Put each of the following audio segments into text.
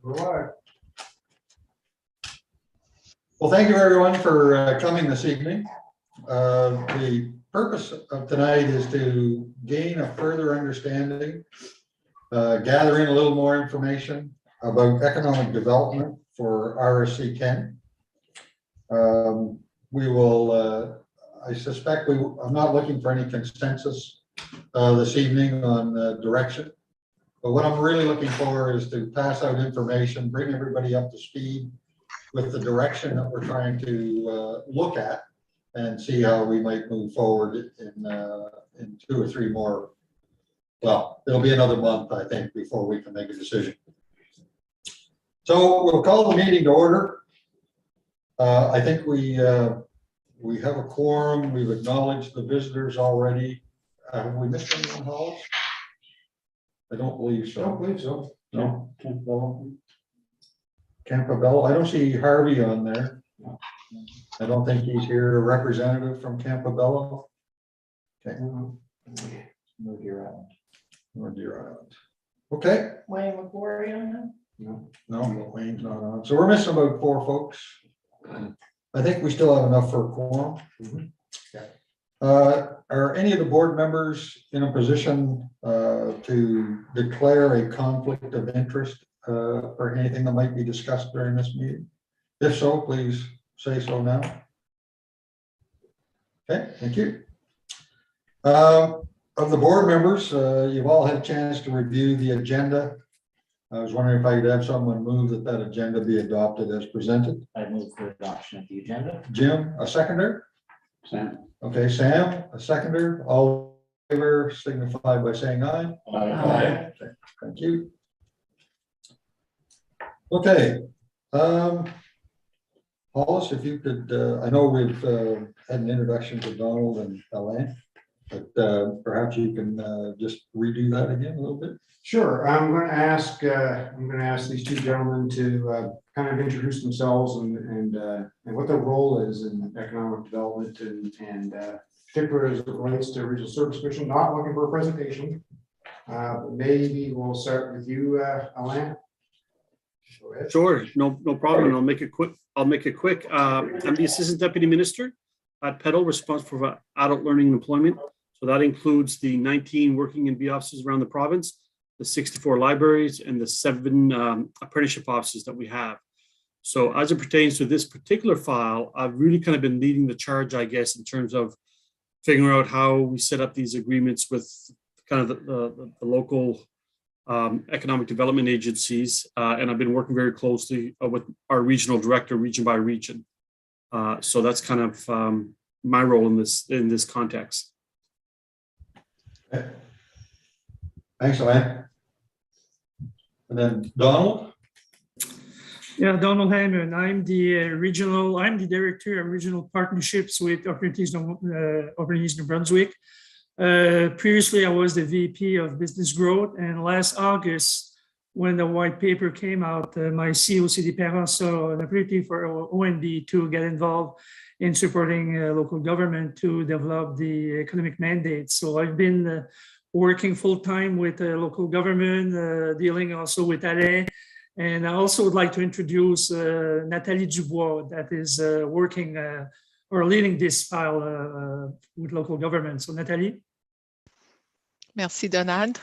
Well, thank you everyone for coming this evening. The purpose of tonight is to gain a further understanding, gather in a little more information about economic development for RSC Kent. We will, I suspect I'm not looking for any consensus this evening on direction. But what I'm really looking for is to pass out information, bring everybody up to speed with the direction that we're trying to look at, and see how we might move forward in 2 or 3 more. Well, it'll be another month, I think, before we can make a decision. So we'll call the meeting to order. I think we have a quorum. We've acknowledged the visitors already. Have we missed anyone, Hollis? I don't believe so. I don't believe so. No. Campobello. I don't see Harvey on there. No. I don't think he's here. A representative from Campobello. Okay. No Deer Island. Or Deer Island. Okay. Wayne McQuarrie on that? No, Wayne's not on. So we're missing about 4 folks. I think we still have enough for a quorum. Yeah. Are any of the board members in a position to declare a conflict of interest for anything that might be discussed during this meeting? If so, please say so now. Okay, thank you. Of the board members, you've all had a chance to review the agenda. I was wondering if I could have someone move that agenda be adopted as presented. I move for adoption of the agenda. Jim, a seconder? Sam. Okay, Sam, a seconder. All in favor signify by saying aye. Aye. Okay, thank you. Okay. Hollis, if you could, I know we've had an introduction to Donald and Alain, but perhaps you can just redo that again a little bit. Sure. I'm going to ask these 2 gentlemen to kind of introduce themselves and what their role is in economic development and particularly as it relates to Regional Service Commission. Not looking for a presentation. Maybe we'll start with you, Alain. Go ahead. Sure, no problem. And I'll make it quick. I'm the Assistant Deputy Minister at Petal, responsible for adult learning and employment. So that includes the 19 working and B offices around the province, the 64 libraries, and the 7 apprenticeship offices that we have. So as it pertains to this particular file, I've really kind of been leading the charge, I guess, in terms of figuring out how we set up these agreements with kind of the local economic development agencies. And I've been working very closely with our regional director, region by region. So that's kind of my role in this context. Okay. Thanks, Alain. And then Donald. Yeah, Donald Hammond. I'm the director of regional partnerships with Opportunities New Brunswick. Previously, I was the VP of business growth, and last August, when the white paper came out, my CEO, CD Perrin, saw an opportunity for ONB to get involved in supporting local government to develop the economic mandate. So I've been working full-time with local government, dealing also with Alain. And I also would like to introduce Nathalie Dubois, that is working or leading this file with local government. So Nathalie. Merci, Donald.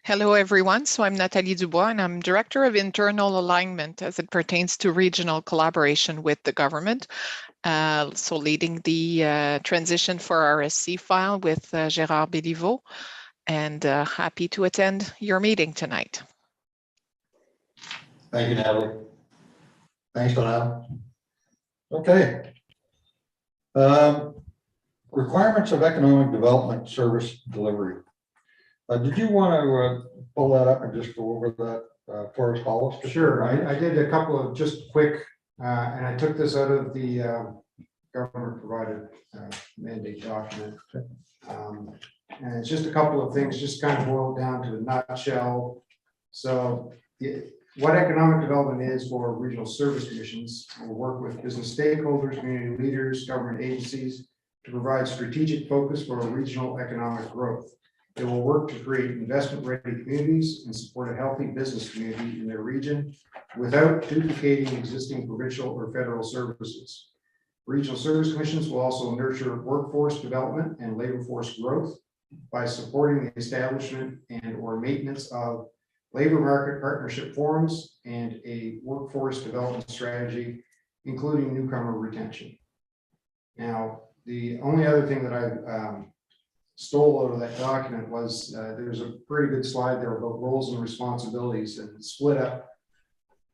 Hello, everyone. So I'm Nathalie Dubois, and I'm Director of Internal Alignment as it pertains to regional collaboration with the government. So leading the transition for RSC file with Gérard Béliveau, and happy to attend your meeting tonight. Thank you, Natalie. Thanks, Donald. Okay. Requirements of economic development service delivery. Did you want to pull that up and just go over that for us, Hollis? Sure. I did a couple of just quick, and I took this out of the government provided mandate document. And it's just a couple of things, just kind of boiled down to a nutshell. So what economic development is for regional service commissions, we'll work with business stakeholders, community leaders, government agencies to provide strategic focus for regional economic growth. It will work to create investment-ready communities and support a healthy business community in their region without duplicating existing provincial or federal services. Regional service commissions will also nurture workforce development and labor force growth by supporting the establishment and or maintenance of labor market partnership forums and a workforce development strategy, including newcomer retention. Now, the only other thing that I stole out of that document was there's a pretty good slide there about roles and responsibilities and split up.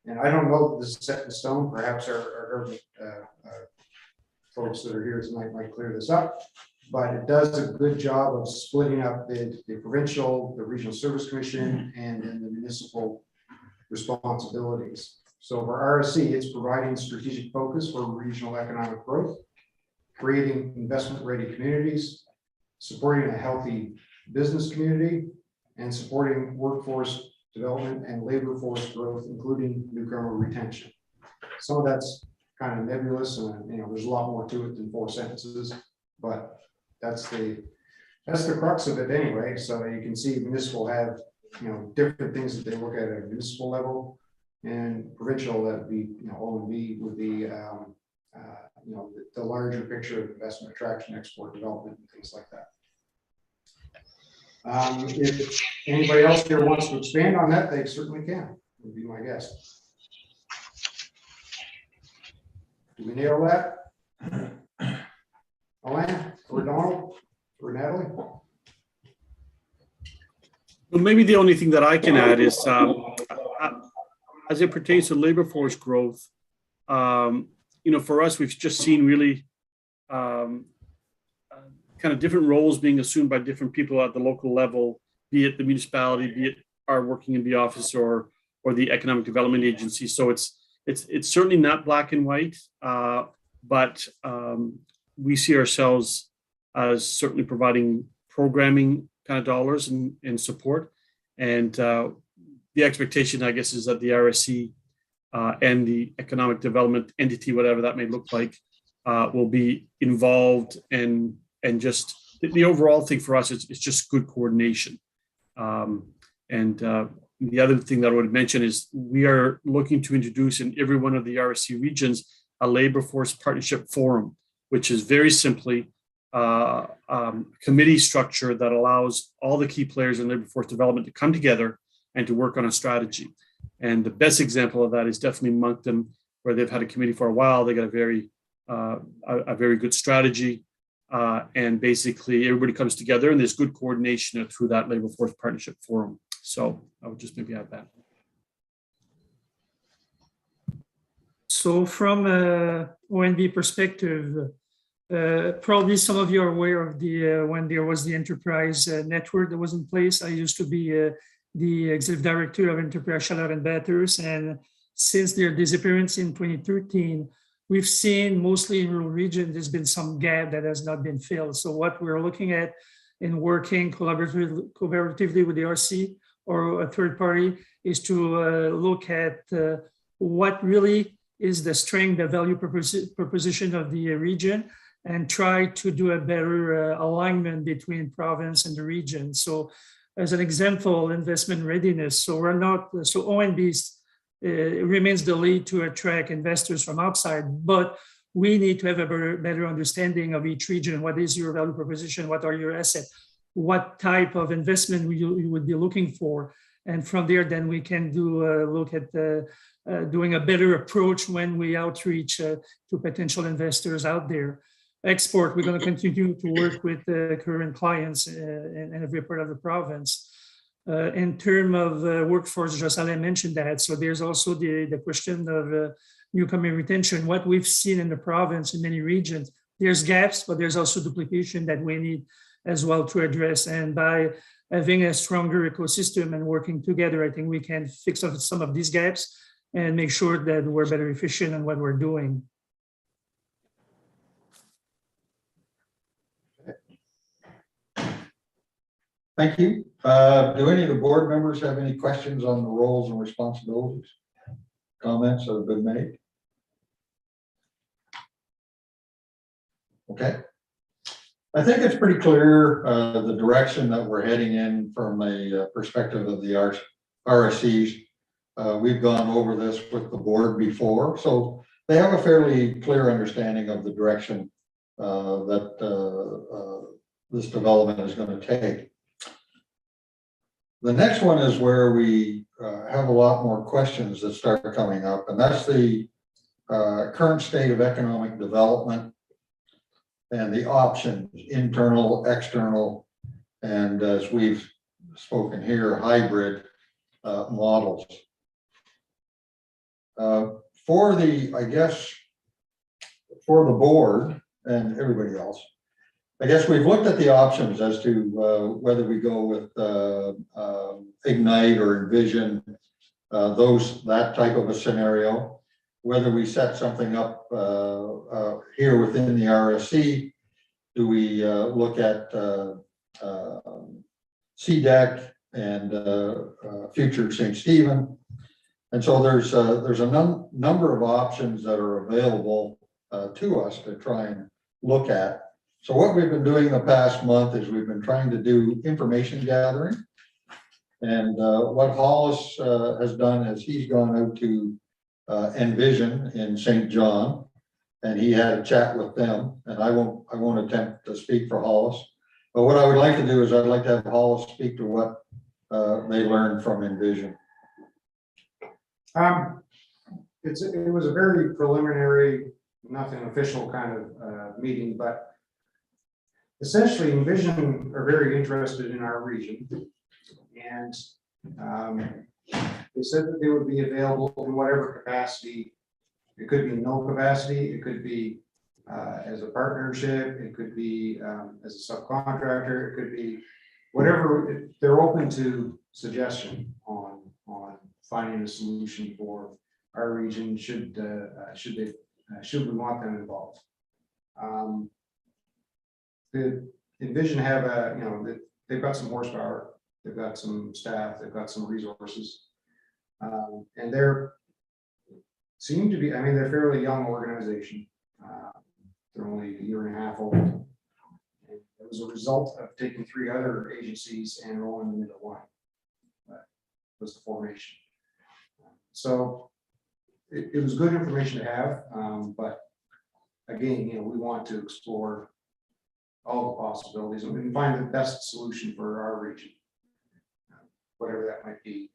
And I don't know if this is set in stone. Perhaps our government folks that are here tonight might clear this up. But it does a good job of splitting up the provincial, the regional service commission, and then the municipal responsibilities. So for RSC, it's providing strategic focus for regional economic growth, creating investment-ready communities, supporting a healthy business community, and supporting workforce development and labor force growth, including newcomer retention. Some of that's kind of nebulous, and there's a lot more to it than 4 sentences, but that's the crux of it anyway. So you can see municipal have different things that they look at a municipal level, and provincial, that would be O&B would be the larger picture of investment attraction, export development, and things like that. If anybody else here wants to expand on that, they certainly can. Would be my guess. Do we nail that? Alain, or Donald, or Natalie? Well, maybe the only thing that I can add is, as it pertains to labor force growth, for us, we've just seen really kind of different roles being assumed by different people at the local level, be it the municipality, be it our working in the office or the economic development agency. So it's certainly not black and white, but we see ourselves as certainly providing programming kind of dollars and support. And the expectation, I guess, is that the RSC and the economic development entity, whatever that may look like, will be involved, and just the overall thing for us is just good coordination. The other thing that I would mention is we are looking to introduce in every one of the RSC regions a labor force partnership forum, which is very simply committee structure that allows all the key players in labor force development to come together and to work on a strategy. And the best example of that is definitely Moncton, where they've had a committee for a while. They got a very good strategy, and basically everybody comes together, and there's good coordination through that labor force partnership forum. So I would just maybe add that. So from a ONB perspective, probably some of you are aware of when there was the enterprise network that was in place. I used to be the executive director of Enterprise Chaleur and Bathurst, and since their disappearance in 2013, we've seen mostly in rural region, there's been some gap that has not been filled. So what we're looking at in working collaboratively with the RC or a third party is to look at what really is the strength, the value proposition of the region, and try to do a better alignment between province and the region. So as an example, investment readiness. So we're not, so ONB remains the lead to attract investors from outside, but we need to have a better understanding of each region. What is your value proposition? What are your assets? What type of investment you would be looking for? And from there, then we can look at doing a better approach when we outreach to potential investors out there. Export, we're going to continue to work with current clients in every part of the province. In terms of workforce, Jocelyn mentioned that. So there's also the question of newcomer retention. What we've seen in the province in many regions, there's gaps, but there's also duplication that we need as well to address. And by having a stronger ecosystem and working together, I think we can fix some of these gaps and make sure that we're better efficient in what we're doing. Thank you. Do any of the board members have any questions on the roles and responsibilities? Comments that have been made? Okay. I think it's pretty clear, the direction that we're heading in from a perspective of the RSCs. We've gone over this with the board before, so they have a fairly clear understanding of the direction that this development is going to take. The next one is where we have a lot more questions that start coming up, and that's the current state of economic development and the options, internal, external, and as we've spoken here, hybrid models. For the, I guess, for the board and everybody else, I guess we've looked at the options as to whether we go with Ignite or Envision, that type of a scenario, whether we set something up here within the RSC. Do we look at CDEC and future St. Stephen? And so there's a number of options that are available to us to try and look at. So what we've been doing the past month is we've been trying to do information gathering. And what Hollis has done is he's gone out to Envision in St. John, and he had a chat with them. And I won't attempt to speak for Hollis, but what I would like to do is I'd like to have Hollis speak to what they learned from Envision. It was a very preliminary, nothing official kind of meeting, but essentially Envision are very interested in our region, and they said that they would be available in whatever capacity. It could be no capacity, it could be as a partnership, it could be as a subcontractor, it could be whatever. They're open to suggestion on finding a solution for our region should we want them involved. The Envision have they've got some horsepower, they've got some staff, they've got some resources, and they're a fairly young organization. They're only a year and a half old. And it was a result of taking 3 other agencies and rolling them into one. Was the formation. So it was good information to have, but again, we want to explore all the possibilities and find the best solution for our region, whatever that might be.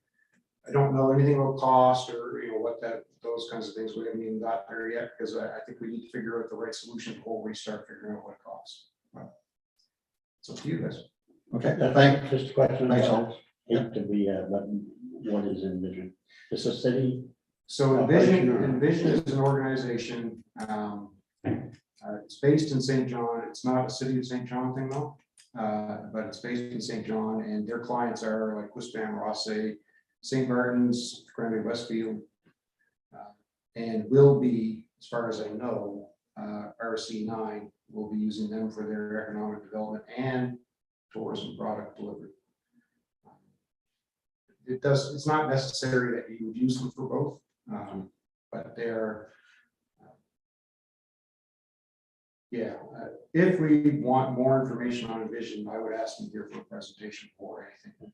I don't know anything about cost or what those kinds of things. We haven't even got there yet, because I think we need to figure out the right solution before we start figuring out what it costs. It's up to you guys. Okay, Just a question. Thanks, Hollis. To be, what is Envision? It's a city. So Envision is an organization. It's based in St. John. It's not a city of St. John thing though, but it's based in St. John, and their clients are like Wispam, Rossay, St. Martin's, Granby, Westfield, and will be, as far as I know, RC9 will be using them for their economic development and tourism product delivery. It's not necessary that you would use them for both, but they're, if we want more information on Envision, I would ask them here for a presentation or anything.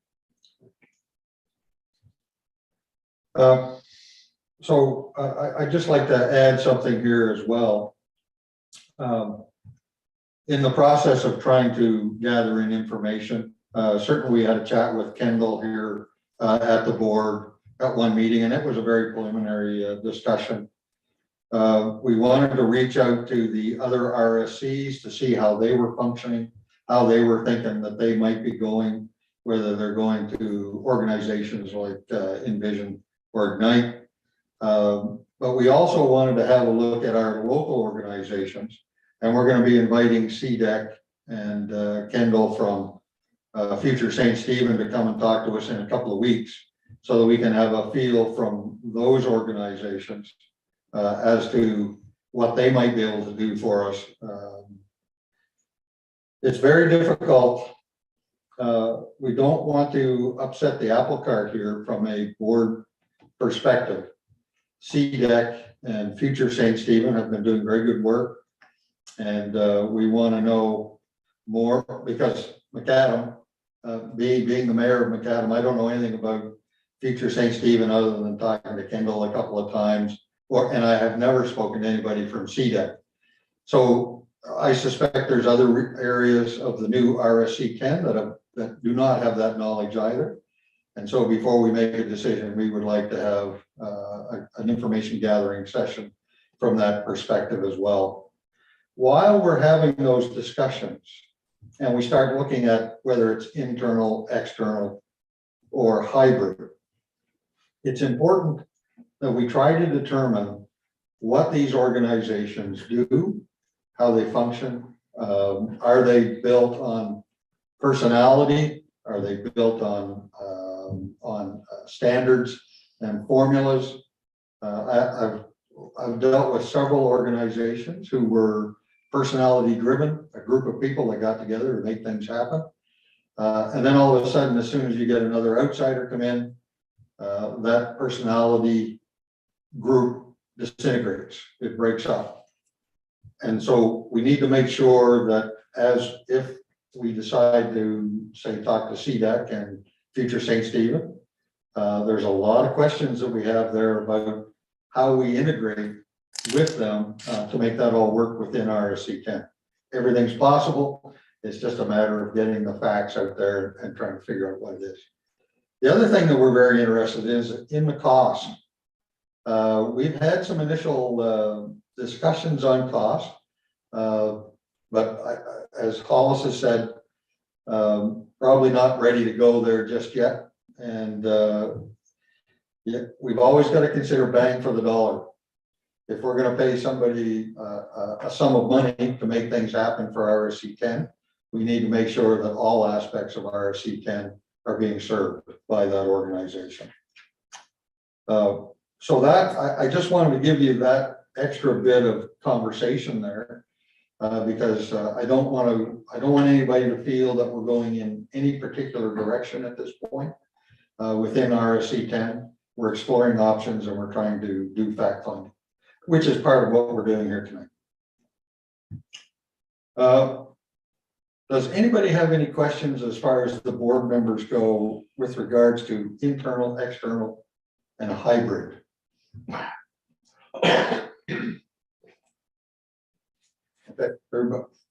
So I'd just like to add something here as well. In the process of trying to gather in information, certainly we had a chat with Kendall here at the board at one meeting, and it was a very preliminary discussion. We wanted to reach out to the other RSCs to see how they were functioning, how they were thinking that they might be going, whether they're going to organizations like Envision or Ignite. But we also wanted to have a look at our local organizations, and we're going to be inviting CDEC and Kendall from Future St. Stephen to come and talk to us in a couple of weeks, so that we can have a feel from those organizations as to what they might be able to do for us. It's very difficult. We don't want to upset the apple cart here from a board perspective. CDEC and Future St. Stephen have been doing very good work, and we want to know more, because Macadam, being the mayor of Macadam, I don't know anything about Future St. Stephen other than talking to Kendall a couple of times, and I have never spoken to anybody from CDEC. So I suspect there's other areas of the new RSC 10 that do not have that knowledge either. And so before we make a decision, we would like to have an information gathering session from that perspective as well. While we're having those discussions and we start looking at whether it's internal, external, or hybrid, it's important that we try to determine what these organizations do, how they function. Are they built on personality? Are they built on standards and formulas? I've dealt with several organizations who were personality driven, a group of people that got together to make things happen. And then all of a sudden, as soon as you get another outsider come in, that personality group disintegrates, it breaks up. And so we need to make sure that if we decide to say, talk to CDEC and Future St. Stephen, there's a lot of questions that we have there about how we integrate with them to make that all work within RSC 10. Everything's possible. It's just a matter of getting the facts out there and trying to figure out what it is. The other thing that we're very interested in is in the cost. We've had some initial discussions on cost, but as Hollis has said, probably not ready to go there just yet. And yeah, we've always got to consider bang for the dollar. If we're going to pay somebody a sum of money to make things happen for RSC 10, we need to make sure that all aspects of RSC 10 are being served by that organization. So that I just wanted to give you that extra bit of conversation there, because I don't want anybody to feel that we're going in any particular direction at this point within RSC 10. We're exploring options and we're trying to do fact finding, which is part of what we're doing here tonight. Does anybody have any questions as far as the board members go with regards to internal, external, and a hybrid? Okay,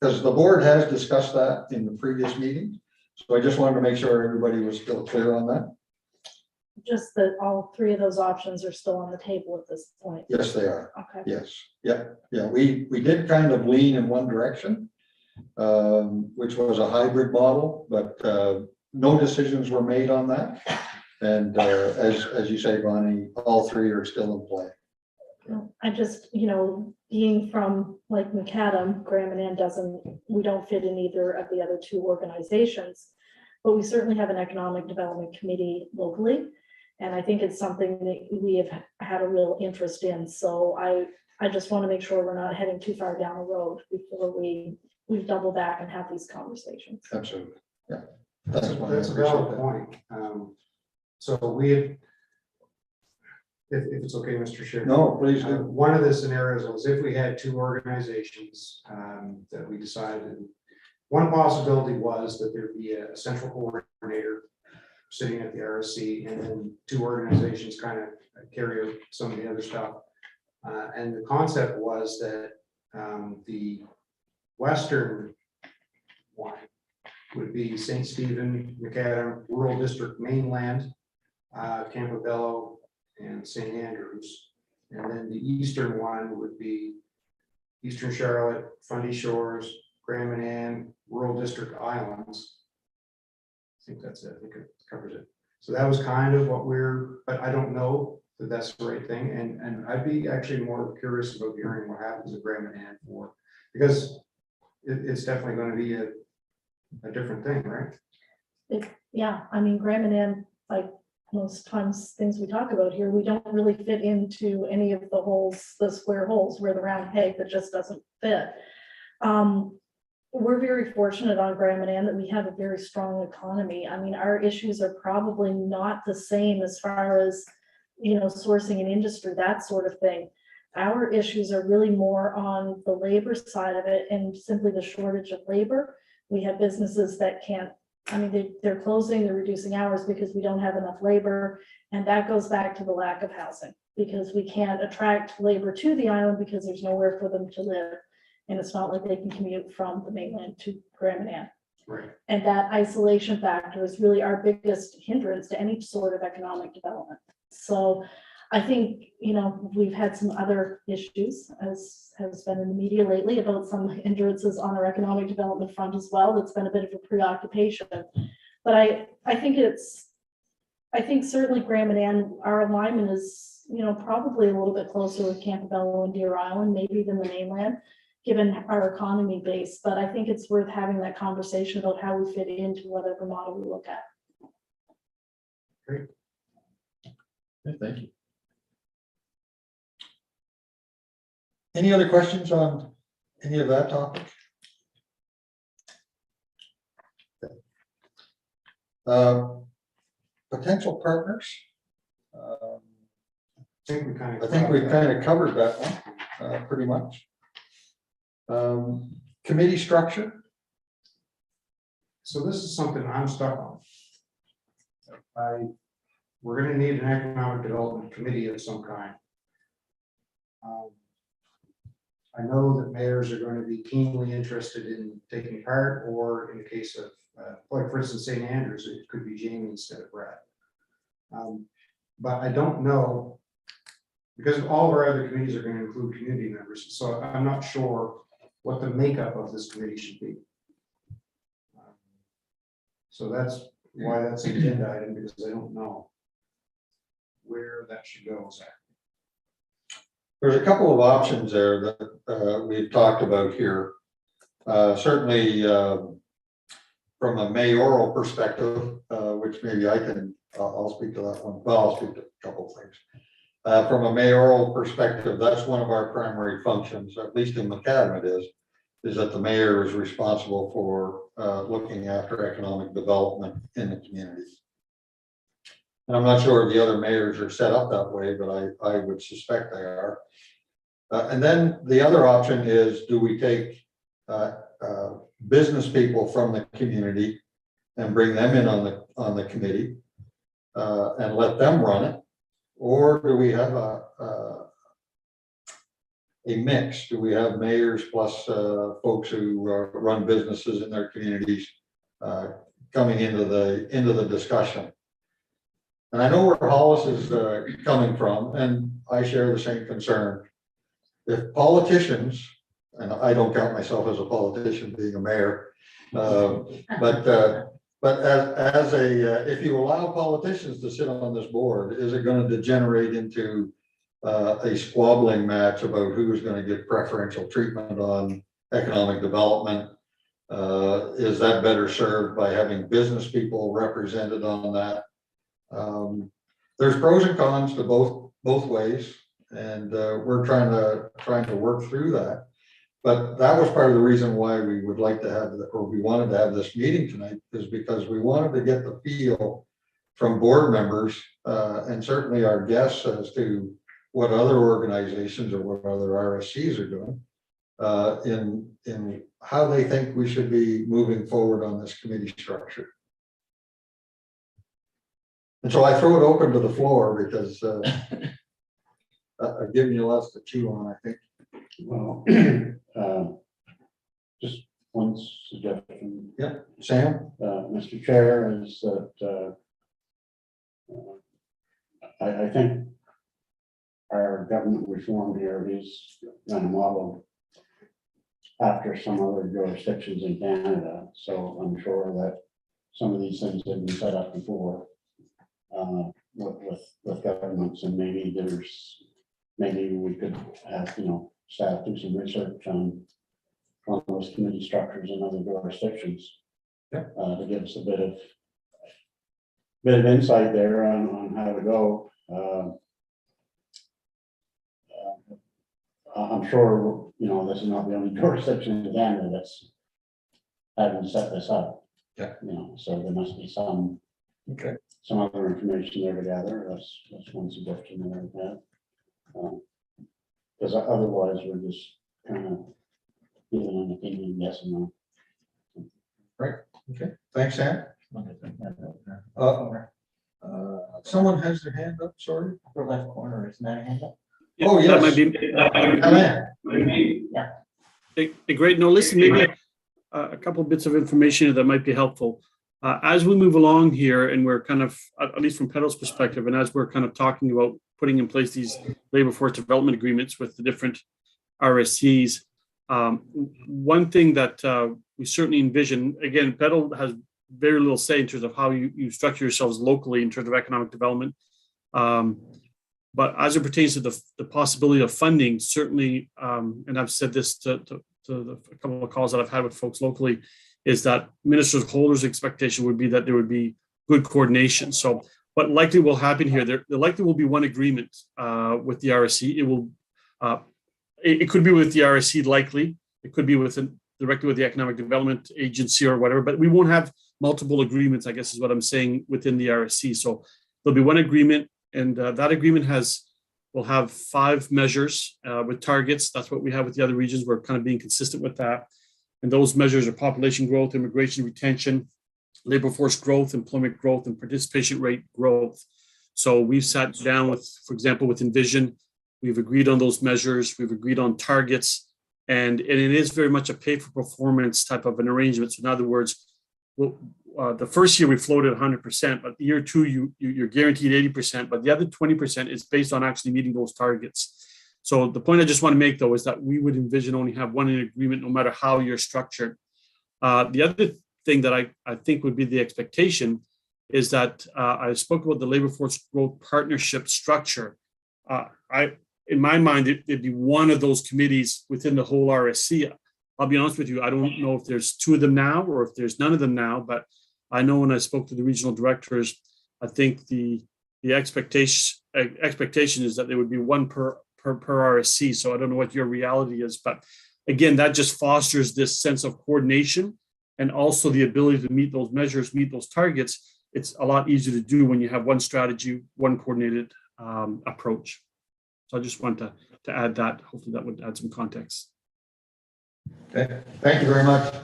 because the board has discussed that in the previous meeting, so I just wanted to make sure everybody was still clear on that. Just that all three of those options are still on the table at this point. Yes, they are. Okay. Yes. Yeah. We did kind of lean in one direction, which was a hybrid model, but no decisions were made on that. And as you say, Bonnie, all three are still in play. I just, being from like Macadam, Graham and Ann we don't fit in either of the other two organizations, but we certainly have an economic development committee locally. And I think it's something that we have had a real interest in. So I just want to make sure we're not heading too far down the road before we double back and have these conversations. Absolutely. Yeah. That's a valid point. So if it's okay, Mr. Chair. No, please do. One of the scenarios was if we had two organizations that we decided, one possibility was that there'd be a central coordinator sitting at the RSC, and then two organizations kind of carry out some of the other stuff. And the concept was that the western one would be St. Stephen, Macadam, Rural District Mainland, Campobello, and St. Andrews. And then the eastern one would be Eastern Charlotte, Fundy Shores, Graham and Ann, Rural District Islands. I think that's it. I think it covers it. So that was kind of what but I don't know that that's the right thing. And I'd be actually more curious about hearing what happens at Graham and Ann because it's definitely going to be a different thing, right? Yeah, I mean, Graham and Ann, like most times things we talk about here, we don't really fit into any of the holes, the square holes where the round peg that just doesn't fit. We're very fortunate on Graham and Ann that we have a very strong economy. I mean, our issues are probably not the same as far as, sourcing an industry, that sort of thing. Our issues are really more on the labor side of it and simply the shortage of labor. We have businesses that can't, I mean, they're closing, they're reducing hours because we don't have enough labor. And that goes back to the lack of housing, because we can't attract labor to the island because there's nowhere for them to live. And it's not like they can commute from the mainland to Grand Manan. Right. And that isolation factor is really our biggest hindrance to any sort of economic development. So I think, you know, we've had some other issues, as has been in the media lately, about some hindrances on our economic development front as well. That's been a bit of a preoccupation. But I think certainly Grand Manan, our alignment is, you know, probably a little bit closer with Campobello and Deer Island, maybe even the mainland, given our economy base. But I think it's worth having that conversation about how we fit into whatever model we look at. Okay, thank you. Any other questions on any of that topic? Potential partners. I think we kind I of. think we've kind of covered that one pretty much. Committee structure. So this is something I'm stuck on. We're gonna need an economic development committee of some kind. I know that mayors are going to be keenly interested in taking part, or in the case of, like for instance, St. Andrews, it could be Jamie instead of Brad. But I don't know, because all of our other committees are going to include community members, so I'm not sure what the makeup of this committee should be. So that's why that's an agenda item, because I don't know where that should go exactly. There's a couple of options there that we've talked about here. Certainly from a mayoral perspective, which maybe I'll speak to that one. Well, I'll speak to a couple of things. From a mayoral perspective, that's one of our primary functions, at least in Macadam it is that the mayor is responsible for looking after economic development in the community. And I'm not sure if the other mayors are set up that way, but I would suspect they are. And then the other option is, do we take business people from the community and bring them in on the committee and let them run it? Or do we have a mix? Do we have mayors plus folks who run businesses in their communities coming into the discussion? And I know where Hollis is coming from, and I share the same concern. If politicians, and I don't count myself as a politician being a mayor, but as if you allow politicians to sit on this board, is it going to degenerate into a squabbling match about who's going to get preferential treatment on economic development? Is that better served by having business people represented on that? There's pros and cons to both ways, and we're trying to work through that. But that was part of the reason why we would like to have, or we wanted to have this meeting tonight, is because we wanted to get the feel from board members and certainly our guests as to what other organizations or what other RSCs are doing in how they think we should be moving forward on this committee structure. And so I throw it open to the floor because I've given you lots to chew on, I think. Well, just one suggestion. Yeah, Sam? Mr. Chair, is that I think our government reform here is kind of modeled after some other jurisdictions in Canada. So I'm sure that some of these things have been set up before with governments, and maybe we could have, staff do some research on those committee structures in other jurisdictions. Yeah. To give us a bit of insight there on how to go. I'm sure, this is not the only jurisdiction in Canada that's having set this up. Yeah. So there must be some other information there to gather. That's one suggestion that I have. Because otherwise we're just kind of giving an opinion, yes or no. Okay, thanks, Sam. Someone has their hand up, sorry. Upper left corner, isn't that a hand up? Yeah, Oh, that yes. might be. Great. No, listen, maybe a couple bits of information that might be helpful. As we move along here, and we're kind of, at least from Pedal's perspective, and as we're kind of talking about putting in place these labor force development agreements with the different RSCs, one thing that we certainly envision, again, Pedal has very little say in terms of how you structure yourselves locally in terms of economic development. But as it pertains to the possibility of funding, certainly, and I've said this to a couple of calls that I've had with folks locally, is that Minister Holder's expectation would be that there would be good coordination. So what likely will happen here, there likely will be one agreement with the RSC. It will, it could be with the RSC likely, it could be directly with the Economic Development Agency or whatever, but we won't have multiple agreements, I guess is what I'm saying, within the RSC. So there'll be one agreement, and that agreement will have 5 measures with targets. That's what we have with the other regions. We're kind of being consistent with that. And those measures are population growth, immigration retention, labor force growth, employment growth, and participation rate growth. So we've sat down with, for example, with Envision, we've agreed on those measures, we've agreed on targets, and it is very much a pay for performance type of an arrangement. So in other words, the first year we floated 100%, but year 2 you're guaranteed 80%, but the other 20% is based on actually meeting those targets. So the point I just want to make, though, is that we would envision only have one in agreement, no matter how you're structured. The other thing that I think would be the expectation is that I spoke about the labor force growth partnership structure. In my mind, it'd be one of those committees within the whole RSC. I'll be honest with you, I don't know if there's 2 of them now or if there's none of them now, but I know when I spoke to the regional directors, I think the expectation is that there would be one per RSC. So I don't know what your reality is, but again, that just fosters this sense of coordination and also the ability to meet those measures, meet those targets. It's a lot easier to do when you have one strategy, one coordinated approach. So I just want to add that. Hopefully that would add some context. Okay, thank you very much.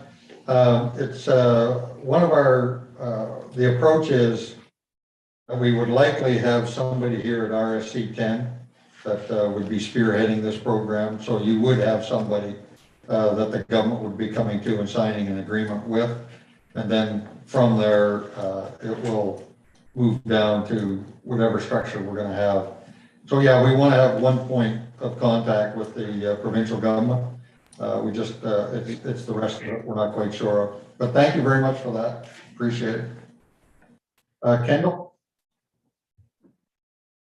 It's one of the approach is that we would likely have somebody here at RSC 10 that would be spearheading this program. So you would have somebody that the government would be coming to and signing an agreement with. And then from there, it will move down to whatever structure we're going to have. So yeah, we want to have one point of contact with the provincial government. We just, it's the rest of it we're not quite sure of. But thank you very much for that. Appreciate it. Kendall?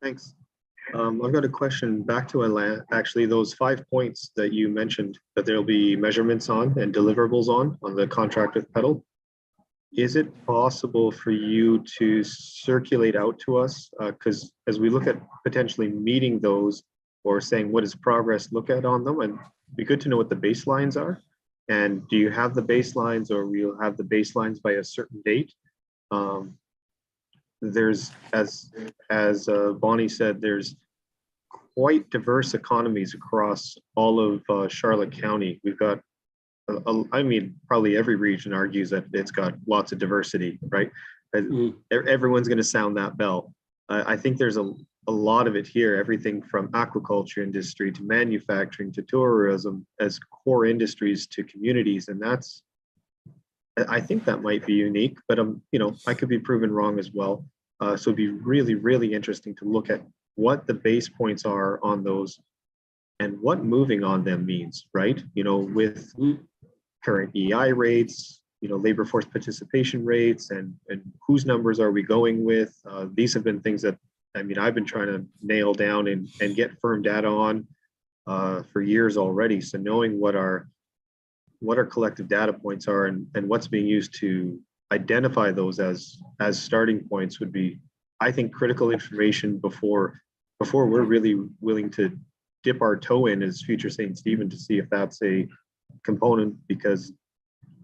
Thanks. I've got a question back to Alain. Actually, those 5 points that you mentioned that there'll be measurements on and deliverables on the contract with Pedal. Is it possible for you to circulate out to us? Because as we look at potentially meeting those or saying what is progress look at on them, and it'd be good to know what the baselines are. And do you have the baselines, or will you have the baselines by a certain date? There's, as Bonnie said, there's quite diverse economies across all of Charlotte County. We've got, I mean, probably every region argues that it's got lots of diversity, right? Everyone's going to sound that bell. I think there's a lot of it here, everything from aquaculture industry to manufacturing to tourism as core industries to communities. And that's, I think that might be unique, but you know, I could be proven wrong as well. So it'd be really, really interesting to look at what the base points are on those and what moving on them means, right? You know, with current EI rates, you know, labor force participation rates, and whose numbers are we going with? These have been things that, I mean, I've been trying to nail down and get firm data on for years already. So knowing what our collective data points are and what's being used to identify those as starting points would be, I think, critical information before we're really willing to dip our toe in as future St. Stephen to see if that's a component. Because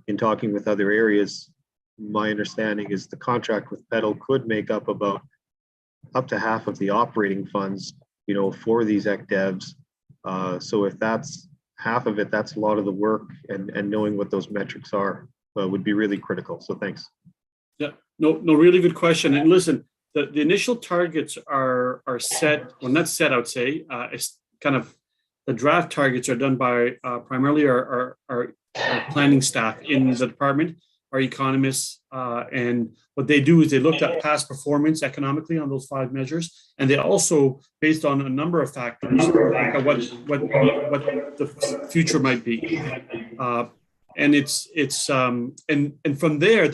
in talking with other areas, my understanding is the contract with Pedal could make up about up to half of the operating funds, you know, for these ECDEVs. So if that's half of it, that's a lot of the work, and knowing what those metrics are. would be really critical. So thanks. Yeah, no, really good question. And listen, the initial targets are set, well, not set, I would say, it's kind of, the draft targets are done by primarily our planning staff in the department, our economists, and what they do is they looked at past performance economically on those 5 measures, and they also, based on a number of factors, look at what the future might be. And and from there,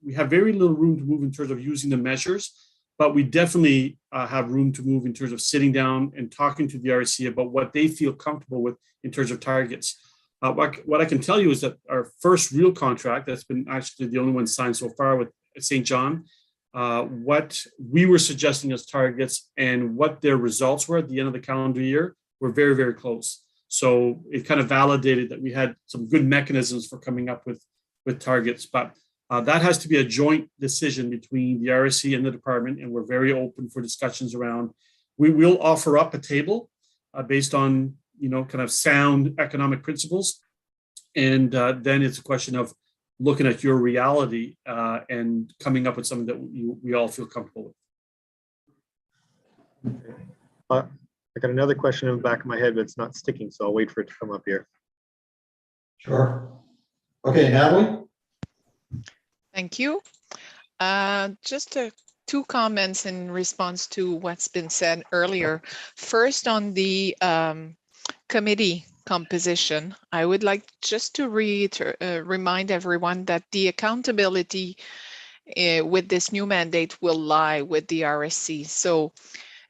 we have very little room to move in terms of using the measures, but we definitely have room to move in terms of sitting down and talking to the RSC about what they feel comfortable with in terms of targets. What I can tell you is that our first real contract, that's been actually the only one signed so far with St. John, what we were suggesting as targets and what their results were at the end of the calendar year were very, very close. So it kind of validated that we had some good mechanisms for coming up with targets, but that has to be a joint decision between the RSC and the department, and we're very open for discussions around. We will offer up a table based on kind of sound economic principles, and then it's a question of looking at your reality and coming up with something that we all feel comfortable with. I got another question in the back of my head, but it's not sticking, so I'll wait for it to come up here. Sure. Okay, Natalie? Thank you. Just 2 comments in response to what's been said earlier. First, on the committee composition, I would like just to remind everyone that the accountability with this new mandate will lie with the RSC. So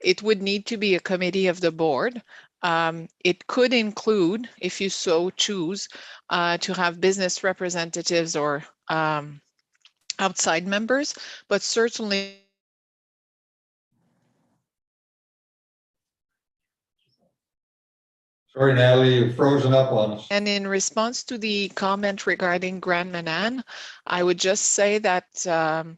it would need to be a committee of the board. It could include, if you so choose, to have business representatives or outside members, but certainly Sorry, Natalie, you've frozen up on us. And in response to the comment regarding Grand Manan, I would just say that to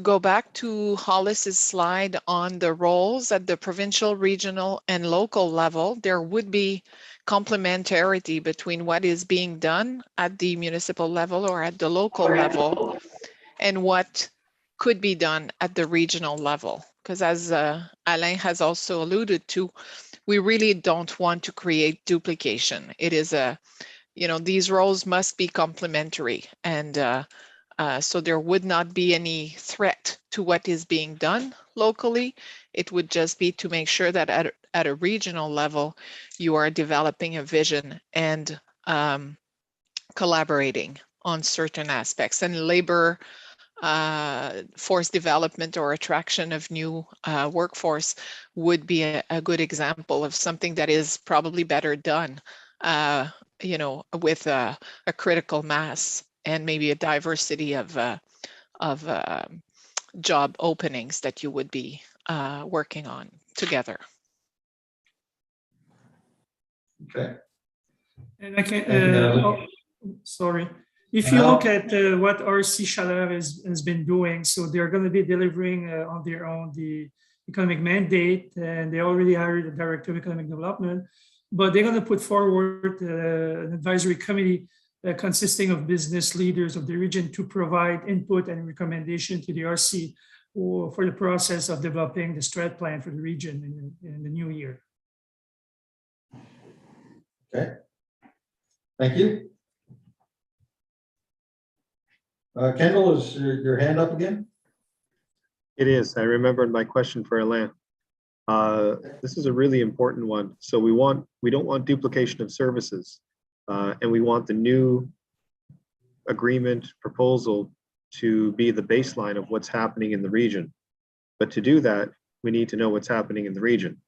go back to Hollis's slide on the roles at the provincial, regional, and local level, there would be complementarity between what is being done at the municipal level or at the local level and what could be done at the regional level. Because as Alain has also alluded to, we really don't want to create duplication. It is these roles must be complementary, and so there would not be any threat to what is being done locally. It would just be to make sure that at a regional level, you are developing a vision and collaborating on certain aspects. And labor force development or attraction of new workforce would be a good example of something that is probably better done, with a critical mass and maybe a diversity of job openings that you would be working on together. Okay. And I can, sorry. If you look at what RC Chaleur has been doing, so they're going to be delivering on their own the economic mandate, and they already hired a director of economic development, but they're going to put forward an advisory committee consisting of business leaders of the region to provide input and recommendation to the RC for the process of developing the strat plan for the region in the new year. Okay. Thank you. Kendall, is your hand up again? It is. I remembered my question for Alain. This is a really important one. So we don't want duplication of services, and we want the new agreement proposal to be the baseline of what's happening in the region. But to do that, we need to know what's happening in the region.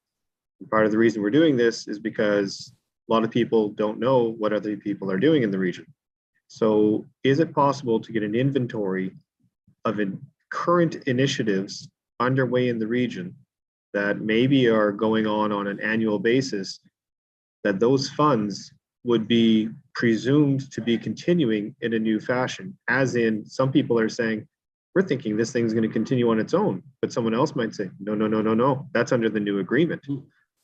And part of the reason we're doing this is because a lot of people don't know what other people are doing in the region. So is it possible to get an inventory of current initiatives underway in the region that maybe are going on an annual basis, that those funds would be presumed to be continuing in a new fashion? As in, some people are saying, we're thinking this thing's going to continue on its own, but someone else might say, no, that's under the new agreement.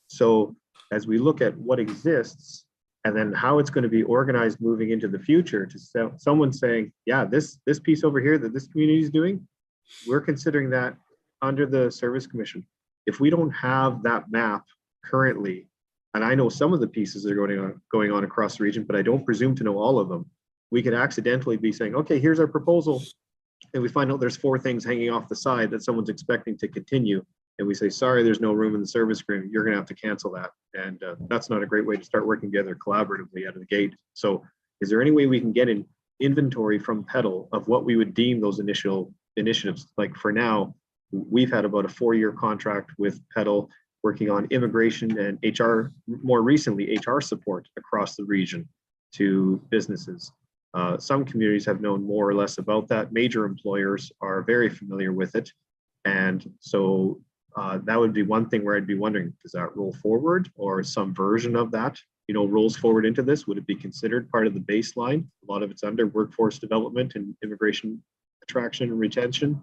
So as we look at what exists and then how it's going to be organized moving into the future to someone saying, yeah, this piece over here that this community is doing, we're considering that under the Service Commission. If we don't have that map currently, and I know some of the pieces that are going on across the region, but I don't presume to know all of them, we could accidentally be saying, okay, here's our proposal. And we find out there's 4 things hanging off the side that someone's expecting to continue. And we say, sorry, there's no room in the service agreement. You're going to have to cancel that. And that's not a great way to start working together collaboratively out of the gate. So is there any way we can get an inventory from Petal of what we would deem those initial initiatives? Like for now, we've had about a 4-year contract with Petal working on immigration and HR, more recently, HR support across the region to businesses. Some communities have known more or less about that. Major employers are very familiar with it. And so that would be one thing where I'd be wondering, does that roll forward or some version of that, rolls forward into this? Would it be considered part of the baseline? A lot of it's under workforce development and immigration attraction and retention.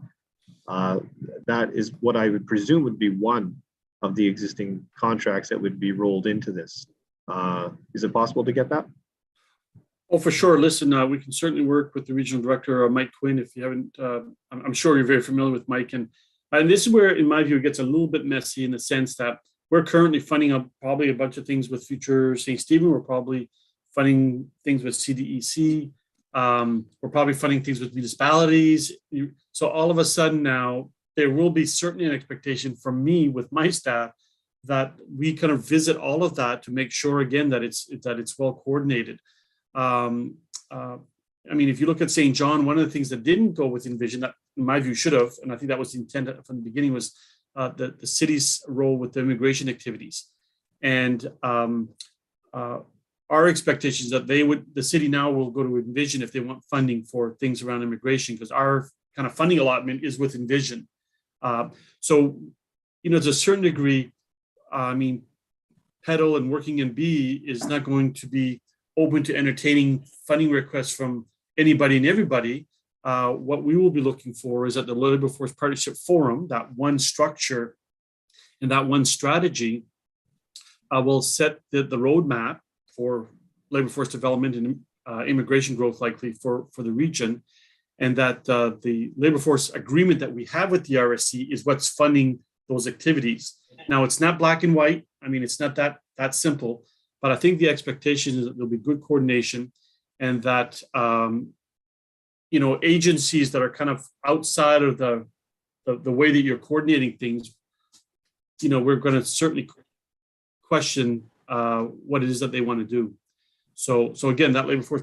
That is what I would presume would be one of the existing contracts that would be rolled into this. Is it possible to get that? Oh, for sure. Listen, we can certainly work with the regional director, Mike Quinn. If you haven't, I'm sure you're very familiar with Mike. And this is where, in my view, it gets a little bit messy in the sense that we're currently funding up probably a bunch of things with Future St. Stephen. We're probably funding things with CDEC. We're probably funding things with municipalities. So all of a sudden now, there will be certainly an expectation from me with my staff that we kind of visit all of that to make sure, again, that it's well coordinated. I mean, if you look at St. John, one of the things that didn't go with Envision, that in my view should have, and I think that was the intent from the beginning, was the city's role with the immigration activities. And our expectations that the city now will go to Envision if they want funding for things around immigration, because our kind of funding allotment is with Envision. So, to a certain degree, I mean, Petal and Working in B is not going to be open to entertaining funding requests from anybody and everybody. What we will be looking for is at the Labor Force Partnership Forum, that one structure and that one strategy will set the roadmap for labor force development and immigration growth likely for the region. And that the labor force agreement that we have with the RSC is what's funding those activities. Now, it's not black and white. I mean, it's not that simple. But I think the expectation is that there'll be good coordination, and that agencies that are kind of outside of the way that you're coordinating things, we're going to certainly question what it is that they want to do. So again, that labor force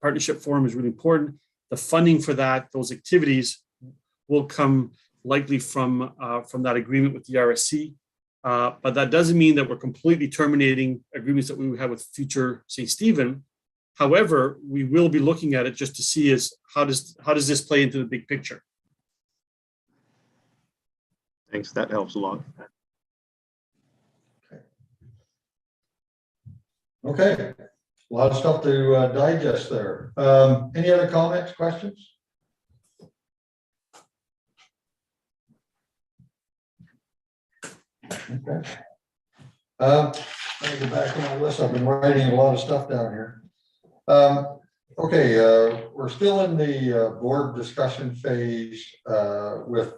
partnership forum is really important. The funding for those activities will come likely from that agreement with the RSC. But that doesn't mean that we're completely terminating agreements that we have with Future St. Stephen. However, we will be looking at it just to see how does this play into the big picture. Thanks, that helps a lot. Okay, a lot of stuff to digest there. Any other comments, questions? Okay. Let me go back to my list. I've been writing a lot of stuff down here. Okay, we're still in the board discussion phase with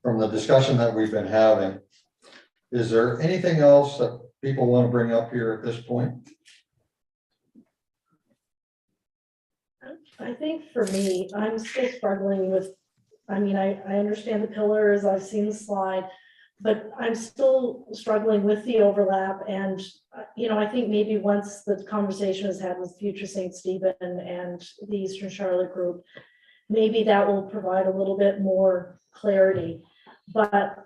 from the discussion that we've been having. Is there anything else that people want to bring up here at this point? I think for me, I'm still struggling with, I mean, I understand the pillars, I've seen the slide, but I'm still struggling with the overlap. And, I think maybe once the conversation is had with Future St. Stephen and the Eastern Charlotte group, maybe that will provide a little bit more clarity. But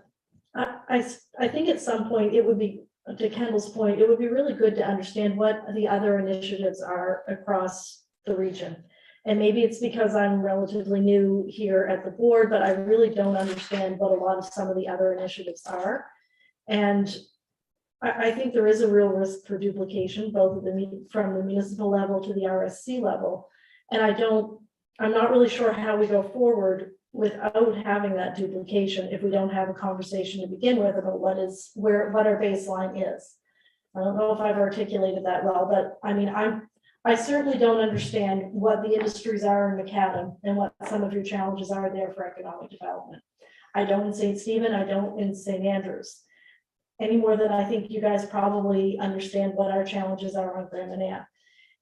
I think at some point it would be, to Kendall's point, it would be really good to understand what the other initiatives are across the region. And maybe it's because I'm relatively new here at the board, but I really don't understand what a lot of some of the other initiatives are. And I think there is a real risk for duplication, both from the municipal level to the RSC level. And I'm not really sure how we go forward without having that duplication if we don't have a conversation to begin with about what our baseline is. I don't know if I've articulated that well, but I mean, I certainly don't understand what the industries are in Macadam and what some of your challenges are there for economic development. I don't in St. Stephen, I don't in St. Andrews. Any more than I think you guys probably understand what our challenges are on Grand Manan.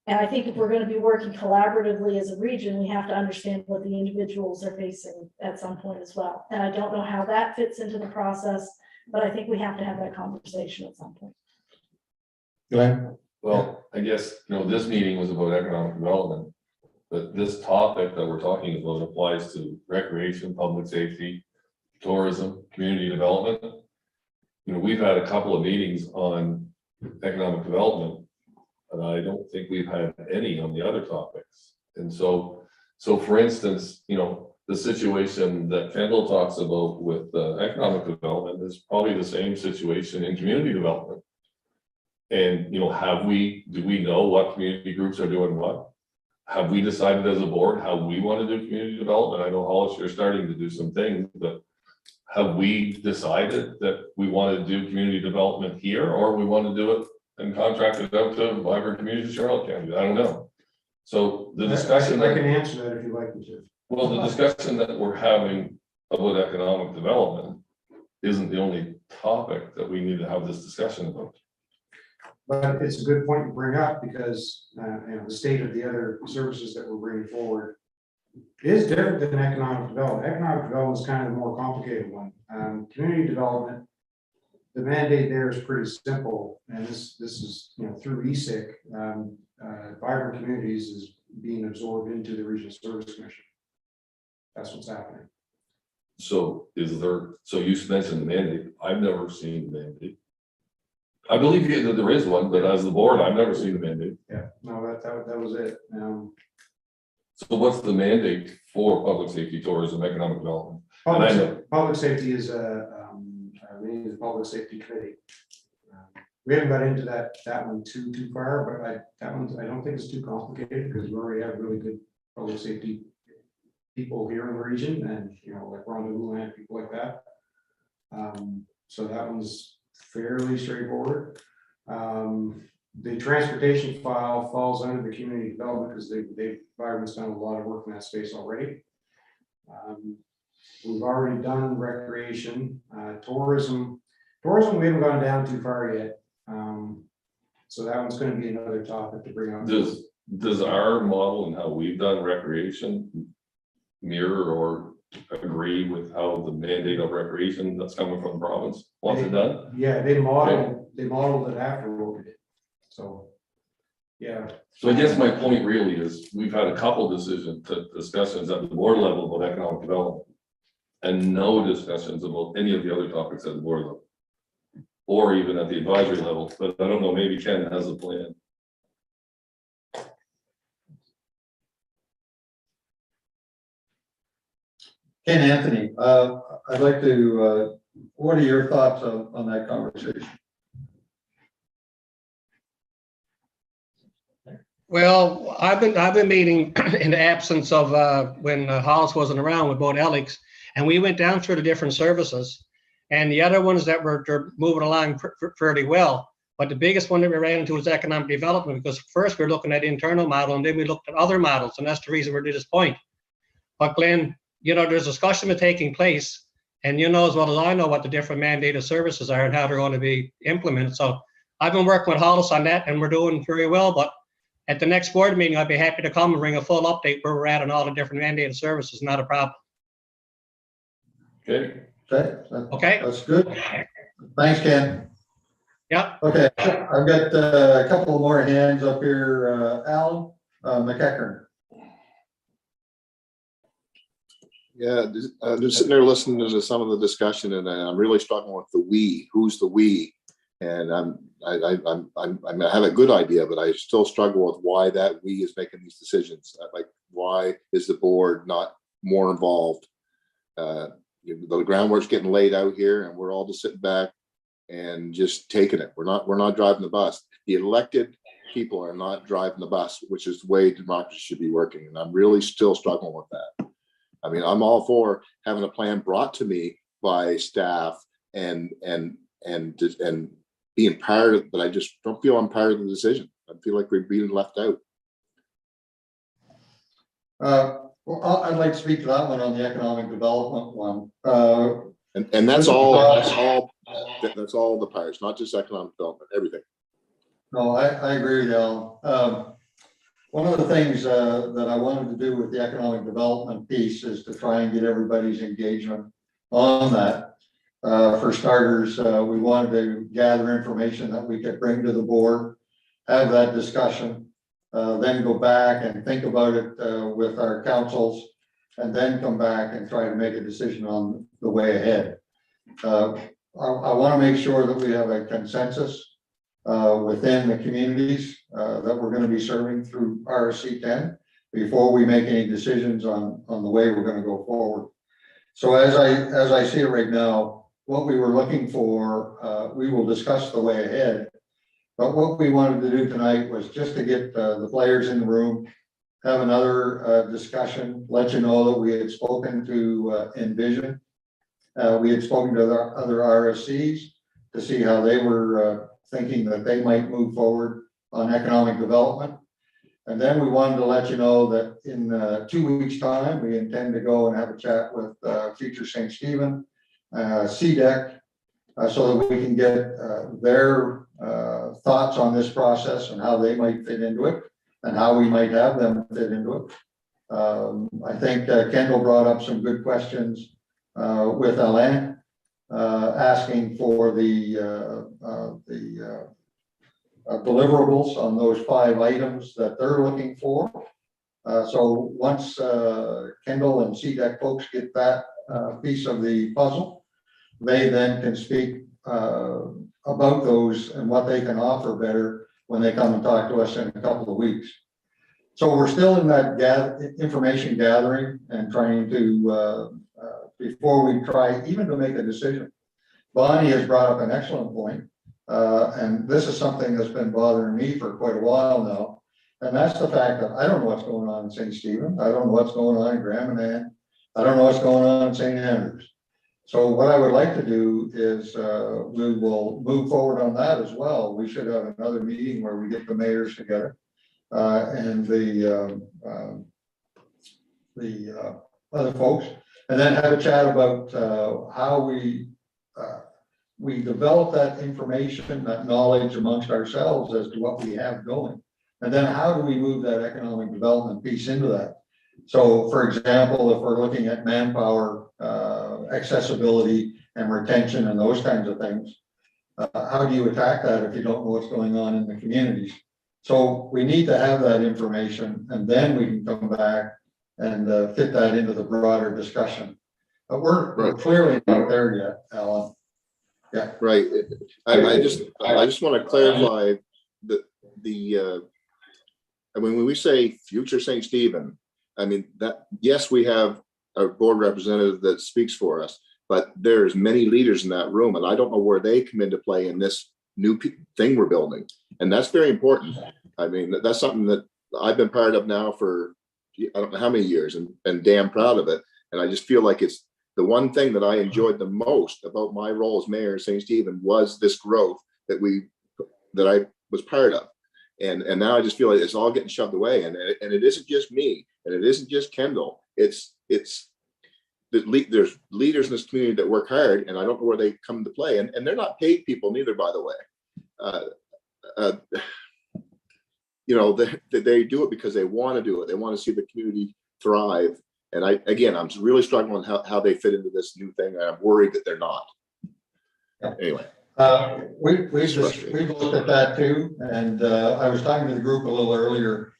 And I think if we're going to be working collaboratively as a region, we have to understand what the individuals are facing at some point as well. And I don't know how that fits into the process, but I think we have to have that conversation at some point. Glenn? Well, I guess, this meeting was about economic development, but this topic that we're talking about applies to recreation, public safety, tourism, community development. We've had a couple of meetings on economic development, and I don't think we've had any on the other topics. And so for instance, the situation that Kendall talks about with economic development is probably the same situation in community development. And, do we know what community groups are doing what? Have we decided as a board how we want to do community development? I know Hollis, you're starting to do some things, but have we decided that we want to do community development here, or we want to do it and contract it out to vibrant communities in Charlotte County? I don't know. So the discussion. I can answer that if you'd like me to. Well, the discussion that we're having about economic development isn't the only topic that we need to have this discussion about. But it's a good point to bring up because, the state of the other services that we're bringing forward is different than economic development. Economic development is kind of a more complicated one. Community development, the mandate there is pretty simple. And this is, through ESIC, vibrant communities is being absorbed into the Regional Service Commission. That's what's happening. So so you mentioned the mandate. I've never seen the mandate. I believe that there is one, but as the board, I've never seen the mandate. Yeah, no, that was it. So what's the mandate for public safety, tourism, economic development? Public safety is we need the public safety committee. We haven't got into that one too far, but that one I don't think it's too complicated because we already have really good public safety people here in the region, and like Rhonda Houlihan, people like that. So that one's fairly straightforward. The transportation file falls under the community development because they've done a lot of work in that space already. We've already done recreation, tourism. Tourism, we haven't gone down too far yet. So that one's going to be another topic to bring up. Does our model and how we've done recreation mirror or agree with how the mandate of recreation that's coming from the province wants it done? Yeah, they modeled it after what we did. So, yeah. So I guess my point really is we've had a couple discussions at the board level about economic development and no discussions about any of the other topics at the board level or even at the advisory level. But I don't know, maybe Ken has a plan. Ken Anthony, I'd like to, what are your thoughts on that conversation? Well, I've been meeting in the absence of when Hollis wasn't around with both Alex, and we went down through the different services, and the other ones that they're moving along fairly well. But the biggest one that we ran into was economic development, because first we're looking at the internal model, and then we looked at other models, and that's the reason we're to this point. But Glenn, there's discussion taking place, and as well as I know what the different mandated services are and how they're going to be implemented. So I've been working with Hollis on that, and we're doing very well. But at the next board meeting, I'd be happy to come and bring a full update where we're at on all the different mandated services. Not a problem. Okay. Okay. That's good. Thanks, Ken. Yeah. Okay, I've got a couple more hands up here. Alan McEachern. Yeah, just sitting there listening to some of the discussion, and I'm really struggling with the we. Who's the we? And I have a good idea, but I still struggle with why that we is making these decisions. Like, why is the board not more involved? The groundwork's getting laid out here, and we're all just sitting back and just taking it. We're not driving the bus. The elected people are not driving the bus, which is the way democracy should be working. And I'm really still struggling with that. I mean, I'm all for having a plan brought to me by staff and being part of, but I just don't feel I'm part of the decision. I feel like we're being left out. Well, I'd like to speak to that one on the economic development one. And that's all the parts, not just economic development, everything. No, I agree with you, Alan. One of the things that I wanted to do with the economic development piece is to try and get everybody's engagement on that. For starters, we wanted to gather information that we could bring to the board, have that discussion, then go back and think about it with our councils, and then come back and try to make a decision on the way ahead. I want to make sure that we have a consensus within the communities that we're going to be serving through RSC 10 before we make any decisions on the way we're going to go forward. So as I see it right now, what we were looking for, we will discuss the way ahead. But what we wanted to do tonight was just to get the players in the room, have another discussion, let you know that we had spoken to Envision. We had spoken to other RSCs to see how they were thinking that they might move forward on economic development. And then we wanted to let you know that in 2 weeks' time, we intend to go and have a chat with Future St. Stephen, CDEC, so that we can get their thoughts on this process and how they might fit into it and how we might have them fit into it. I think Kendall brought up some good questions with Alain, asking for the deliverables on those 5 items that they're looking for. So once Kendall and CDEC folks get that piece of the puzzle, they then can speak about those and what they can offer better when they come and talk to us in a couple of weeks. So we're still in that information gathering and trying to, before we try even to make a decision. Bonnie has brought up an excellent point, and this is something that's been bothering me for quite a while now. And that's the fact that I don't know what's going on in St. Stephen. I don't know what's going on in Graham and Ann. I don't know what's going on in St. Andrews. So what I would like to do is we will move forward on that as well. We should have another meeting where we get the mayors together and the other folks, and then have a chat about how we develop that information, that knowledge amongst ourselves as to what we have going. And then how do we move that economic development piece into that? So for example, if we're looking at manpower, accessibility and retention and those kinds of things, how do you attack that if you don't know what's going on in the communities? So we need to have that information, and then we can come back and fit that into the broader discussion. But we're clearly not there yet, Alan. Yeah. Right. I just want to clarify that I mean, when we say Future St. Stephen, I mean that, yes, we have a board representative that speaks for us, but there's many leaders in that room, and I don't know where they come into play in this new thing we're building. And that's very important. I mean, that's something that I've been part of now for, I don't know how many years, and damn proud of it. And I just feel like it's the one thing that I enjoyed the most about my role as mayor of St. Stephen was this growth that I was part of. And now I just feel like it's all getting shoved away. And it isn't just me, and it isn't just Kendall. There's leaders in this community that work hard, and I don't know where they come into play. And they're not paid people neither, by the way. You know, they do it because they want to do it. They want to see the community thrive. And I'm really struggling how they fit into this new thing. I'm worried that they're not. Anyway. We've looked at that too. And I was talking to the group a little earlier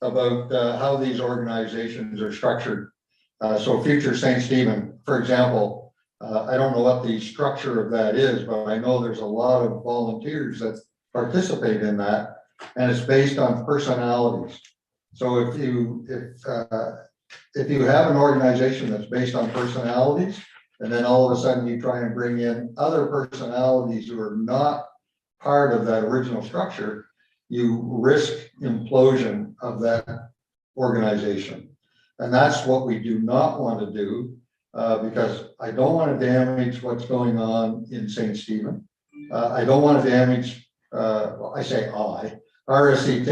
about how these organizations are structured. So Future St. Stephen, for example, I don't know what the structure of that is, but I know there's a lot of volunteers that participate in that, and it's based on personalities. So if you have an organization that's based on personalities, and then all of a sudden you try and bring in other personalities who are not part of that original structure, you risk implosion of that organization. And that's what we do not want to do, because I don't want to damage what's going on in St. Stephen. I don't want to damage, RSC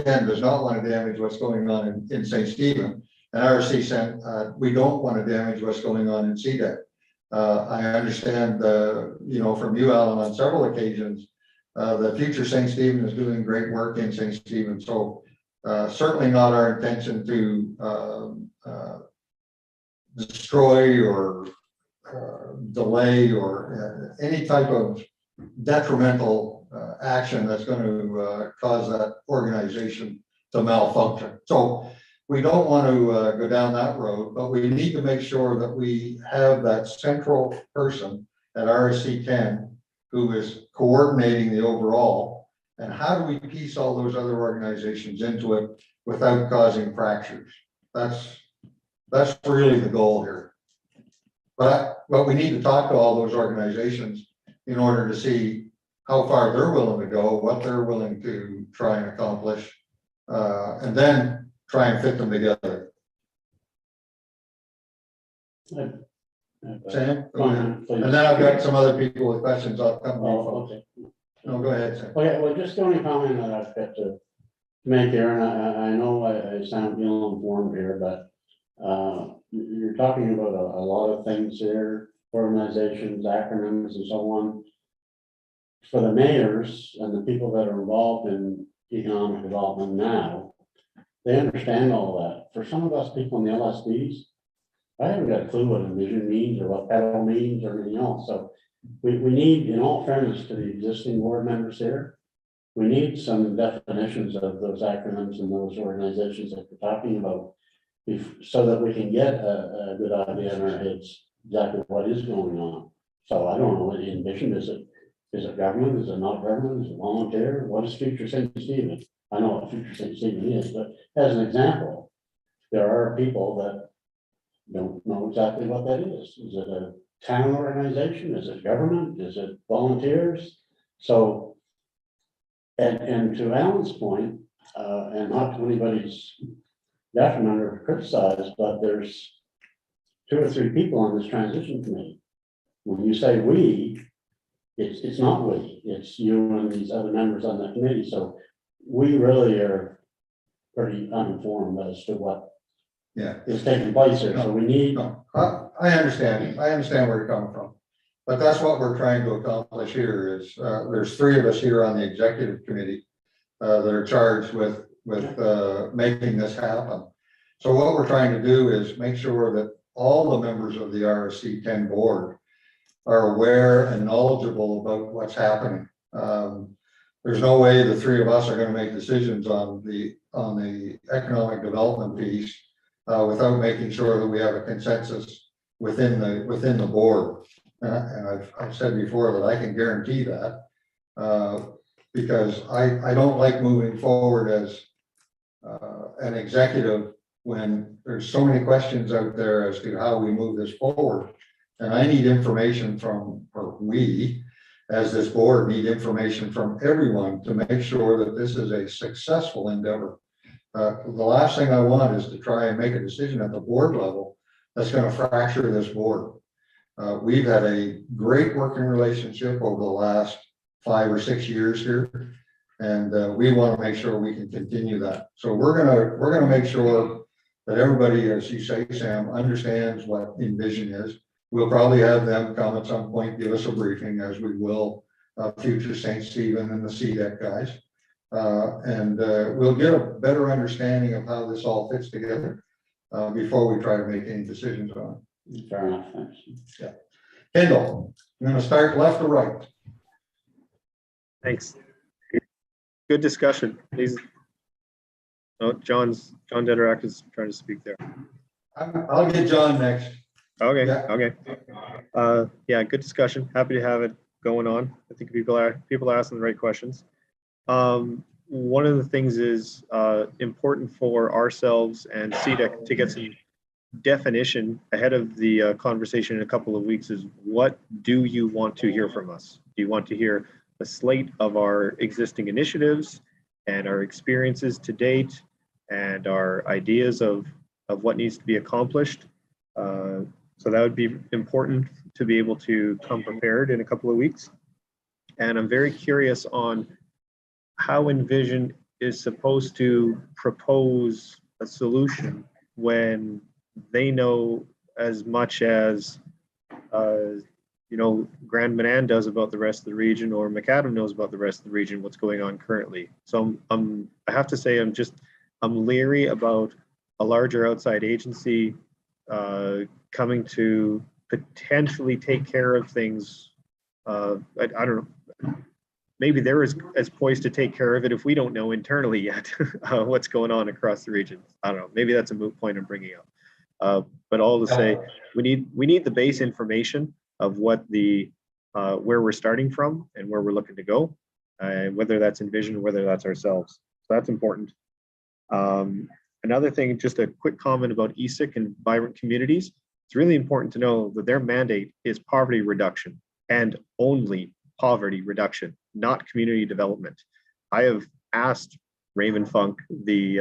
10 does not want to damage what's going on in St. Stephen. And RSC 10, we don't want to damage what's going on in CDEC. I understand, from you, Alan, on several occasions, the future St. Stephen is doing great work in St. Stephen. So certainly not our intention to destroy or delay or any type of detrimental action that's going to cause that organization to malfunction. So we don't want to go down that road, but we need to make sure that we have that central person at RSC 10 who is coordinating the overall. And how do we piece all those other organizations into it without causing fractures? That's really the goal here. But we need to talk to all those organizations in order to see how far they're willing to go, what they're willing to try and accomplish, and then try and fit them together. Sam? Go ahead. And then I've got some other people with questions. I'll come. Okay. No, go ahead, Sam. Okay, well, just the only comment that I've got to make here, and I know I sound ill-informed here, but you're talking about a lot of things here, organizations, acronyms, and so on. For the mayors and the people that are involved in economic development now, they understand all that. For some of us people in the LSDs, I haven't got a clue what envision means or what pedal means or anything else. So we need, in all fairness to the existing board members here, we need some definitions of those acronyms and those organizations that we're talking about, so that we can get a good idea in our heads exactly what is going on. So I don't know what the envision is. Is it government? Is it not government? Is it volunteer? What is Future St. Stephen? I know what Future St. Stephen is, but as an example, there are people that don't know exactly what that is. Is it a town organization? Is it government? Is it volunteers? So, and to Alan's point, and not to anybody's detriment or criticize, but there's 2 or 3 people on this transition committee. When you say we, it's not we, it's you and these other members on the committee. So we really are pretty uninformed as to what is taking place here. So we need. No, I understand. I understand where you're coming from. But that's what we're trying to accomplish here is there's 3 of us here on the executive committee that are charged with making this happen. So what we're trying to do is make sure that all the members of the RSC 10 board are aware and knowledgeable about what's happening. There's no way the 3 of us are going to make decisions on the economic development piece without making sure that we have a consensus within the board. And I've said before that I can guarantee that because I don't like moving forward as an executive when there's so many questions out there as to how we move this forward. And I need information from, or we, as this board, need information from everyone to make sure that this is a successful endeavor. The last thing I want is to try and make a decision at the board level that's going to fracture this board. We've had a great working relationship over the last 5 or 6 years here, and we want to make sure we can continue that. So we're gonna make sure that everybody, as you say, Sam, understands what Envision is. We'll probably have them come at some point, give us a briefing, as we will Future St. Stephen and the CDEC guys. And we'll get a better understanding of how this all fits together before we try to make any decisions on it. Fair enough, thanks. Yeah. Kendall, I'm going to start left to right. Thanks. Good discussion. Please. Oh, John Dederack is trying to speak there. I'll get John next. Okay. Yeah. Okay. Yeah, good discussion. Happy to have it going on. I think people are asking the right questions. One of the things is important for ourselves and CDEC to get some definition ahead of the conversation in a couple of weeks is what do you want to hear from us? Do you want to hear a slate of our existing initiatives and our experiences to date and our ideas of what needs to be accomplished? So that would be important to be able to come prepared in a couple of weeks. And I'm very curious on how Envision is supposed to propose a solution when they know as much as Grand Manan does about the rest of the region, or McAdam knows about the rest of the region, what's going on currently. So I have to say I'm leery about a larger outside agency coming to potentially take care of things. I don't know. Maybe they're as poised to take care of it if we don't know internally yet what's going on across the region. I don't know. Maybe that's a moot point I'm bringing up. But all to say, we need the base information of what where we're starting from and where we're looking to go, whether that's Envision or whether that's ourselves. So that's important. Another thing, just a quick comment about ESIC and vibrant communities. It's really important to know that their mandate is poverty reduction and only poverty reduction, not community development. I have asked Raymond Funk, the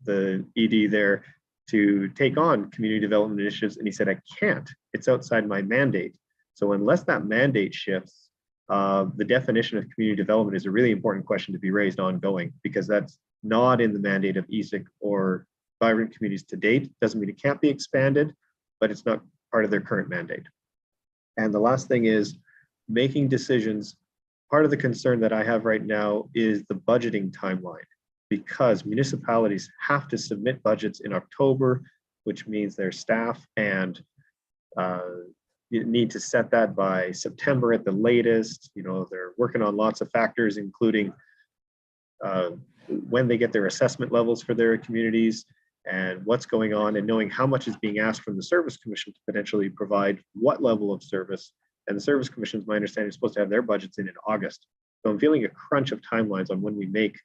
ED there, to take on community development initiatives, and he said, I can't, it's outside my mandate. So unless that mandate shifts, the definition of community development is a really important question to be raised ongoing, because that's not in the mandate of ESIC or vibrant communities to date. Doesn't mean it can't be expanded, but it's not part of their current mandate. And the last thing is making decisions. Part of the concern that I have right now is the budgeting timeline, because municipalities have to submit budgets in October, which means their staff and you need to set that by September at the latest. They're working on lots of factors, including when they get their assessment levels for their communities and what's going on, and knowing how much is being asked from the Service Commission to potentially provide what level of service. And the Service Commission, is my understanding, is supposed to have their budgets in August. So I'm feeling a crunch of timelines on when we make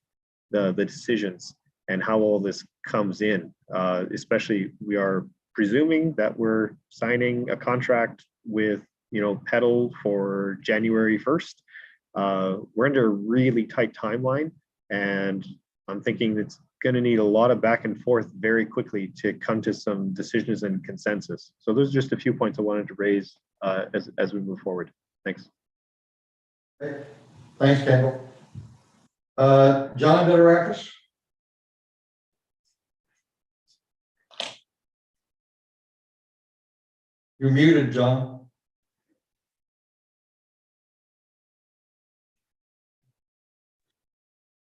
the decisions and how all this comes in. Especially, we are presuming that we're signing a contract with Petal for January 1st. We're under a really tight timeline, and I'm thinking it's going to need a lot of back and forth very quickly to come to some decisions and consensus. So those are just a few points I wanted to raise as we move forward. Thanks. Okay. Thanks, Kendall. John Dedorakis. You're muted, John.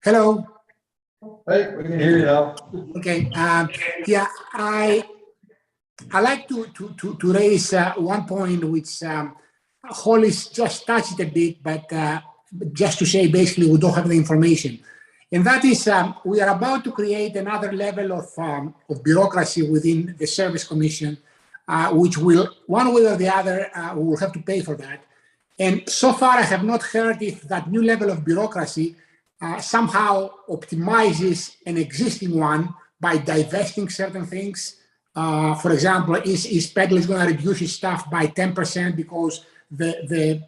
Hello. Hey, we can hear you now. Okay. Yeah, I like to raise one point which Holly's just touched a bit, but just to say basically we don't have the information, and that is we are about to create another level of bureaucracy within the Service Commission, which will, one way or the other, we will have to pay for that. And so far, I have not heard if that new level of bureaucracy somehow optimizes an existing one by divesting certain things. For example, is Pedal going to reduce his staff by 10% because the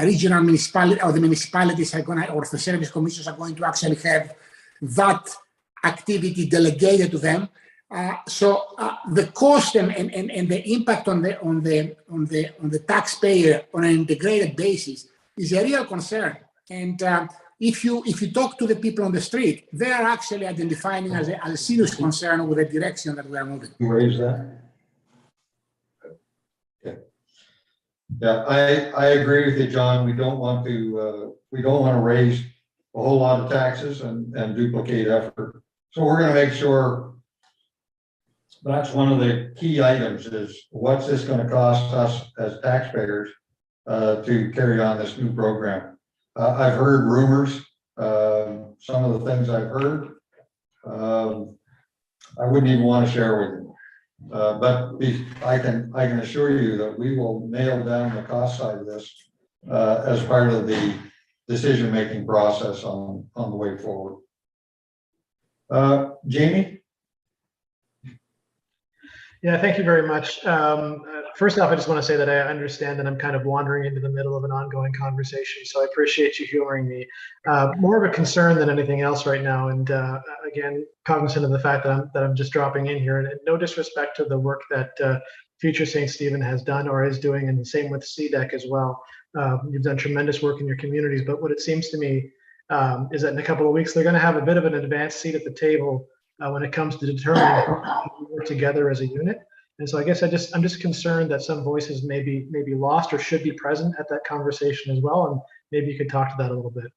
regional municipality or the municipalities are going to, or the service commissions are going to actually have that activity delegated to them. So the cost and the impact on the taxpayer on an integrated basis is a real concern. And if you talk to the people on the street, they are actually identifying it as a serious concern with the direction that we are moving. You raise that? Yeah, I agree with you, John. We don't want to raise a whole lot of taxes and duplicate effort. So we're going to make sure that's one of the key items is what's this going to cost us as taxpayers to carry on this new program. I've heard rumors, some of the things I've heard, I wouldn't even want to share with you. But I can assure you that we will nail down the cost side of this as part of the decision-making process on the way forward. Jamie? Yeah, thank you very much. First off, I just want to say that I understand that I'm kind of wandering into the middle of an ongoing conversation, so I appreciate you humoring me. More of a concern than anything else right now, and again, cognizant of the fact that I'm just dropping in here, and no disrespect to the work that Future St. Stephen has done or is doing, and the same with CDEC as well. You've done tremendous work in your communities, but what it seems to me is that in a couple of weeks, they're going to have a bit of an advanced seat at the table when it comes to determining how we work together as a unit. And so I guess I'm just concerned that some voices may be lost or should be present at that conversation as well. And maybe you could talk to that a little bit.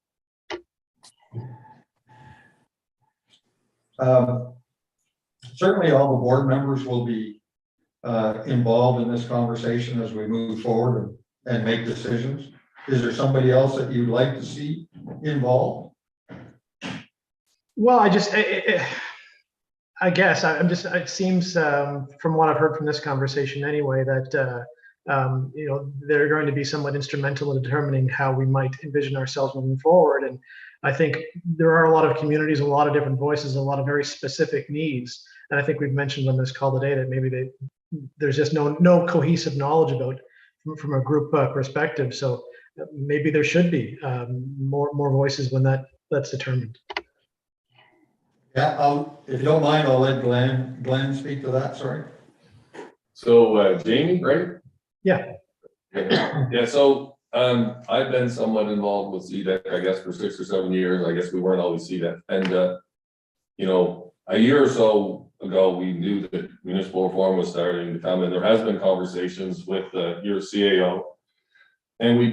Certainly all the board members will be involved in this conversation as we move forward and make decisions. Is there somebody else that you'd like to see involved? Well, I guess it seems from what I've heard from this conversation anyway, that they're going to be somewhat instrumental in determining how we might envision ourselves moving forward. And I think there are a lot of communities, a lot of different voices, a lot of very specific needs. And I think we've mentioned on this call today that maybe there's just no cohesive knowledge about from a group perspective. So maybe there should be more voices when that's determined. Yeah, if you don't mind, I'll let Glenn speak to that, sorry. So Jamie, right? Yeah. Yeah, so I've been somewhat involved with CDEC, I guess, for 6 or 7 years. I guess we weren't always CDEC. And, a year or so ago, we knew that municipal reform was starting to come, and there has been conversations with your CAO. And we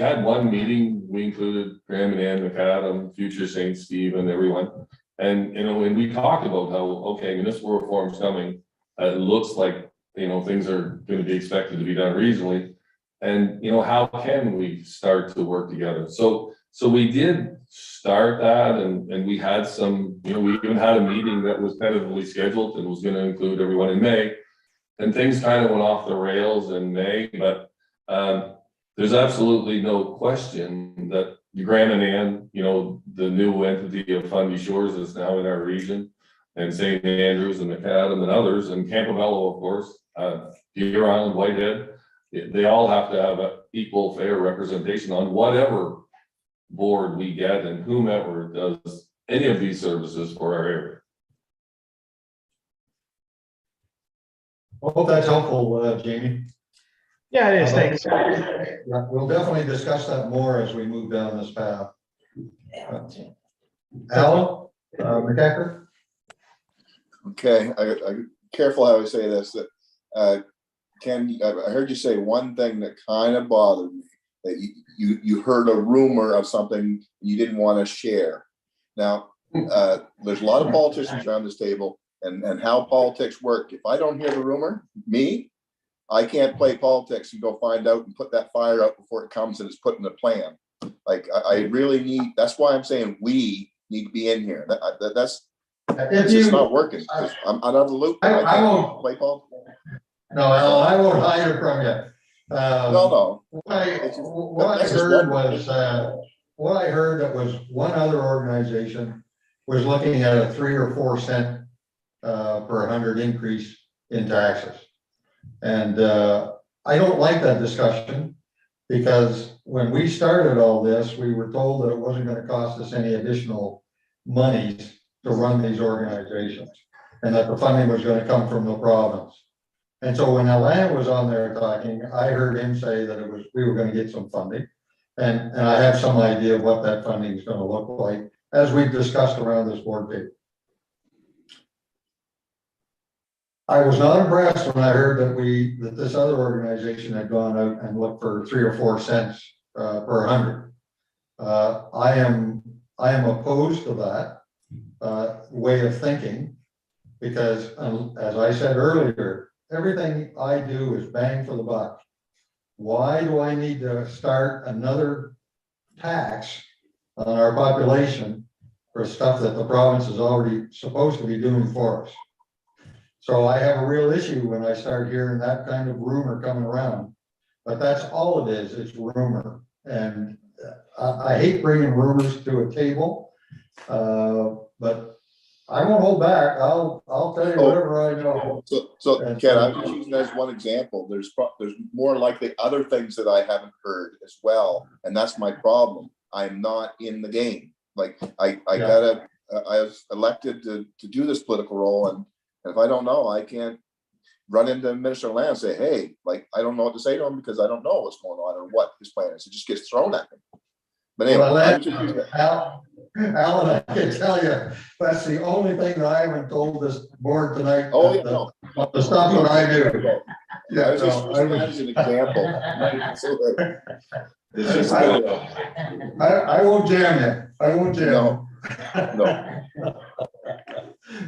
had one meeting, we included Graham and Ann McAdam, Future St. Steve, and everyone. And, when we talked about how, okay, municipal reform is coming, it looks like, things are going to be expected to be done regionally. And, how can we start to work together? So we did start that, and we had some, we even had a meeting that was tentatively scheduled and was going to include everyone in May. And things kind of went off the rails in May, but there's absolutely no question that Graham and Ann, the new entity of Fundy Shores is now in our region, and St. Andrews and McAdam and others, and Campobello, of course, Deer Island, Whitehead, they all have to have an equal, fair representation on whatever board we get and whomever does any of these services for our area. I hope that's helpful, Jamie. Yeah, it is. Thanks. Yeah, we'll definitely discuss that more as we move down this path. Alan, McCacker? Okay, I'm careful how I say this, that Ken, I heard you say one thing that kind of bothered me, that you heard a rumor of something you didn't want to share. Now, there's a lot of politicians around this table, and how politics work. If I don't hear the rumor, I can't play politics and go find out and put that fire out before it comes and it's put in the plan. Like I really need, that's why I'm saying we need to be in here. That's just not working. I'm out of the loop. I won't play politics. No, Alan, I won't hide it from you. No. What I heard was, what I heard that was one other organization was looking at a 3 or 4 cent per 100 increase in taxes. And I don't like that discussion, because when we started all this, we were told that it wasn't going to cost us any additional monies to run these organizations, and that the funding was going to come from the province. And so when Alain was on there talking, I heard him say that we were going to get some funding, and I have some idea of what that funding is going to look like, as we've discussed around this board table. I was not impressed when I heard that this other organization had gone out and looked for 3 or 4 cents per 100. I am opposed to that way of thinking, because as I said earlier, everything I do is bang for the buck. Why do I need to start another tax on our population for stuff that the province is already supposed to be doing for us? So I have a real issue when I start hearing that kind of rumor coming around. But that's all it is, it's rumor. And I hate bringing rumors to a table, but I won't hold back. I'll tell you whatever I know. So Ken, I'm just using that as one example. There's more likely other things that I haven't heard as well, and that's my problem. I'm not in the game. Like I was elected to do this political role, and if I don't know, I can't run into Minister Land and say, hey, like, I don't know what to say to him because I don't know what's going on or what his plan is. It just gets thrown at him. But anyway, Well, I was just using that. Alan, I can tell you, that's the only thing that I haven't told this board tonight. Oh, yeah, no. The stuff that I do. Yeah, I was just using that as an example. So that it's just, I won't jam you. I won't jam no, you. no.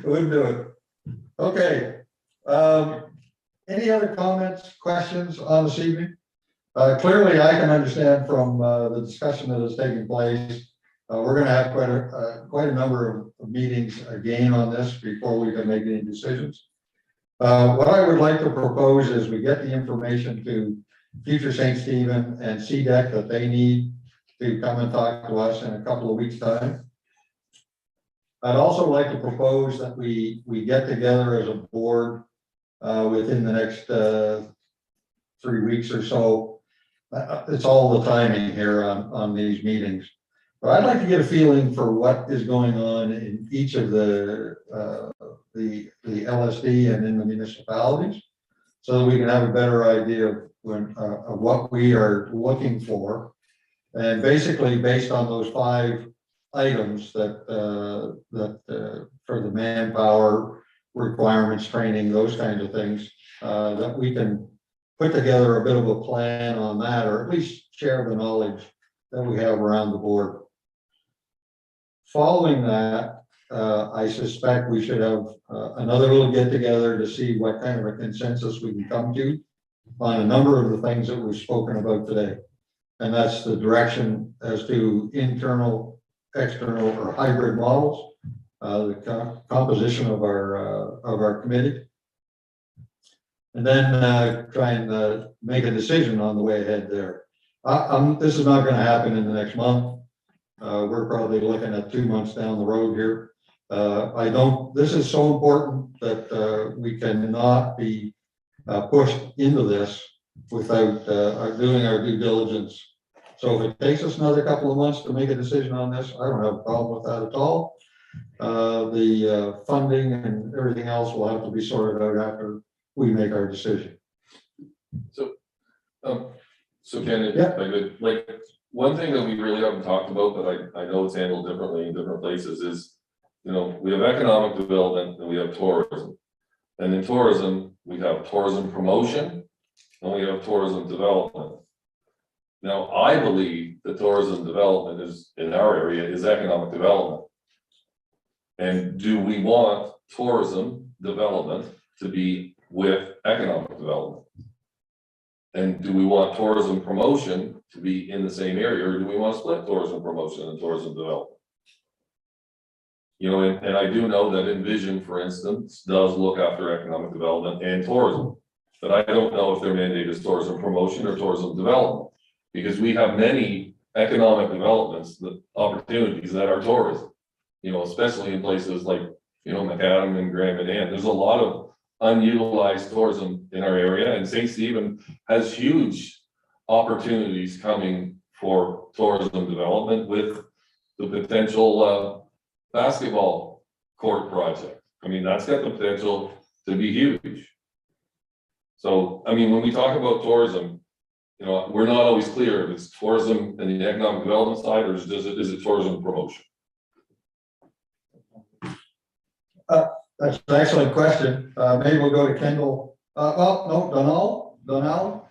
Wouldn't do it. Okay. Any other comments, questions on this evening? Clearly, I can understand from the discussion that is taking place. We're going to have quite a number of meetings again on this before we can make any decisions. What I would like to propose is we get the information to Future St. Stephen and CDEC that they need to come and talk to us in a couple of weeks' time. I'd also like to propose that we get together as a board within the next 3 weeks or so. It's all the timing here on these meetings. But I'd like to get a feeling for what is going on in each of the LSD and in the municipalities, so that we can have a better idea of what we are looking for. And basically, based on those 5 items that for the manpower requirements, training, those kinds of things, that we can put together a bit of a plan on that, or at least share the knowledge that we have around the board. Following that, I suspect we should have another little get together to see what kind of a consensus we can come to on a number of the things that we've spoken about today. And that's the direction as to internal, external, or hybrid models, the composition of our committee, and then try and make a decision on the way ahead there. This is not going to happen in the next month. We're probably looking at 2 months down the road here. This is so important that we cannot be pushed into this without doing our due diligence. So if it takes us another couple of months to make a decision on this, I don't have a problem with that at all. The funding and everything else will have to be sorted out after we make our decision. So Ken, if I could, like, one thing that we really haven't talked about, but I know it's handled differently in different places is, you know, we have economic development and we have tourism. And in tourism, we have tourism promotion and we have tourism development. Now, I believe that tourism development is, in our area, is economic development. And do we want tourism development to be with economic development? And do we want tourism promotion to be in the same area, or do we want to split tourism promotion and tourism development? You know, and I do know that Envision, for instance, does look after economic development and tourism, but I don't know if their mandate is tourism promotion or tourism development, because we have many economic developments, the opportunities that are tourism, you know, especially in places like, you know, Macadam and Grand Manan. There's a lot of unutilized tourism in our area, and St. Stephen has huge opportunities coming for tourism development with the potential basketball court project. I mean, that's got the potential to be huge. So, I mean, when we talk about tourism, you know, we're not always clear if it's tourism and the economic development side, or is it tourism promotion? That's an excellent question. Maybe we'll go to Kendall. Well, no, Donald.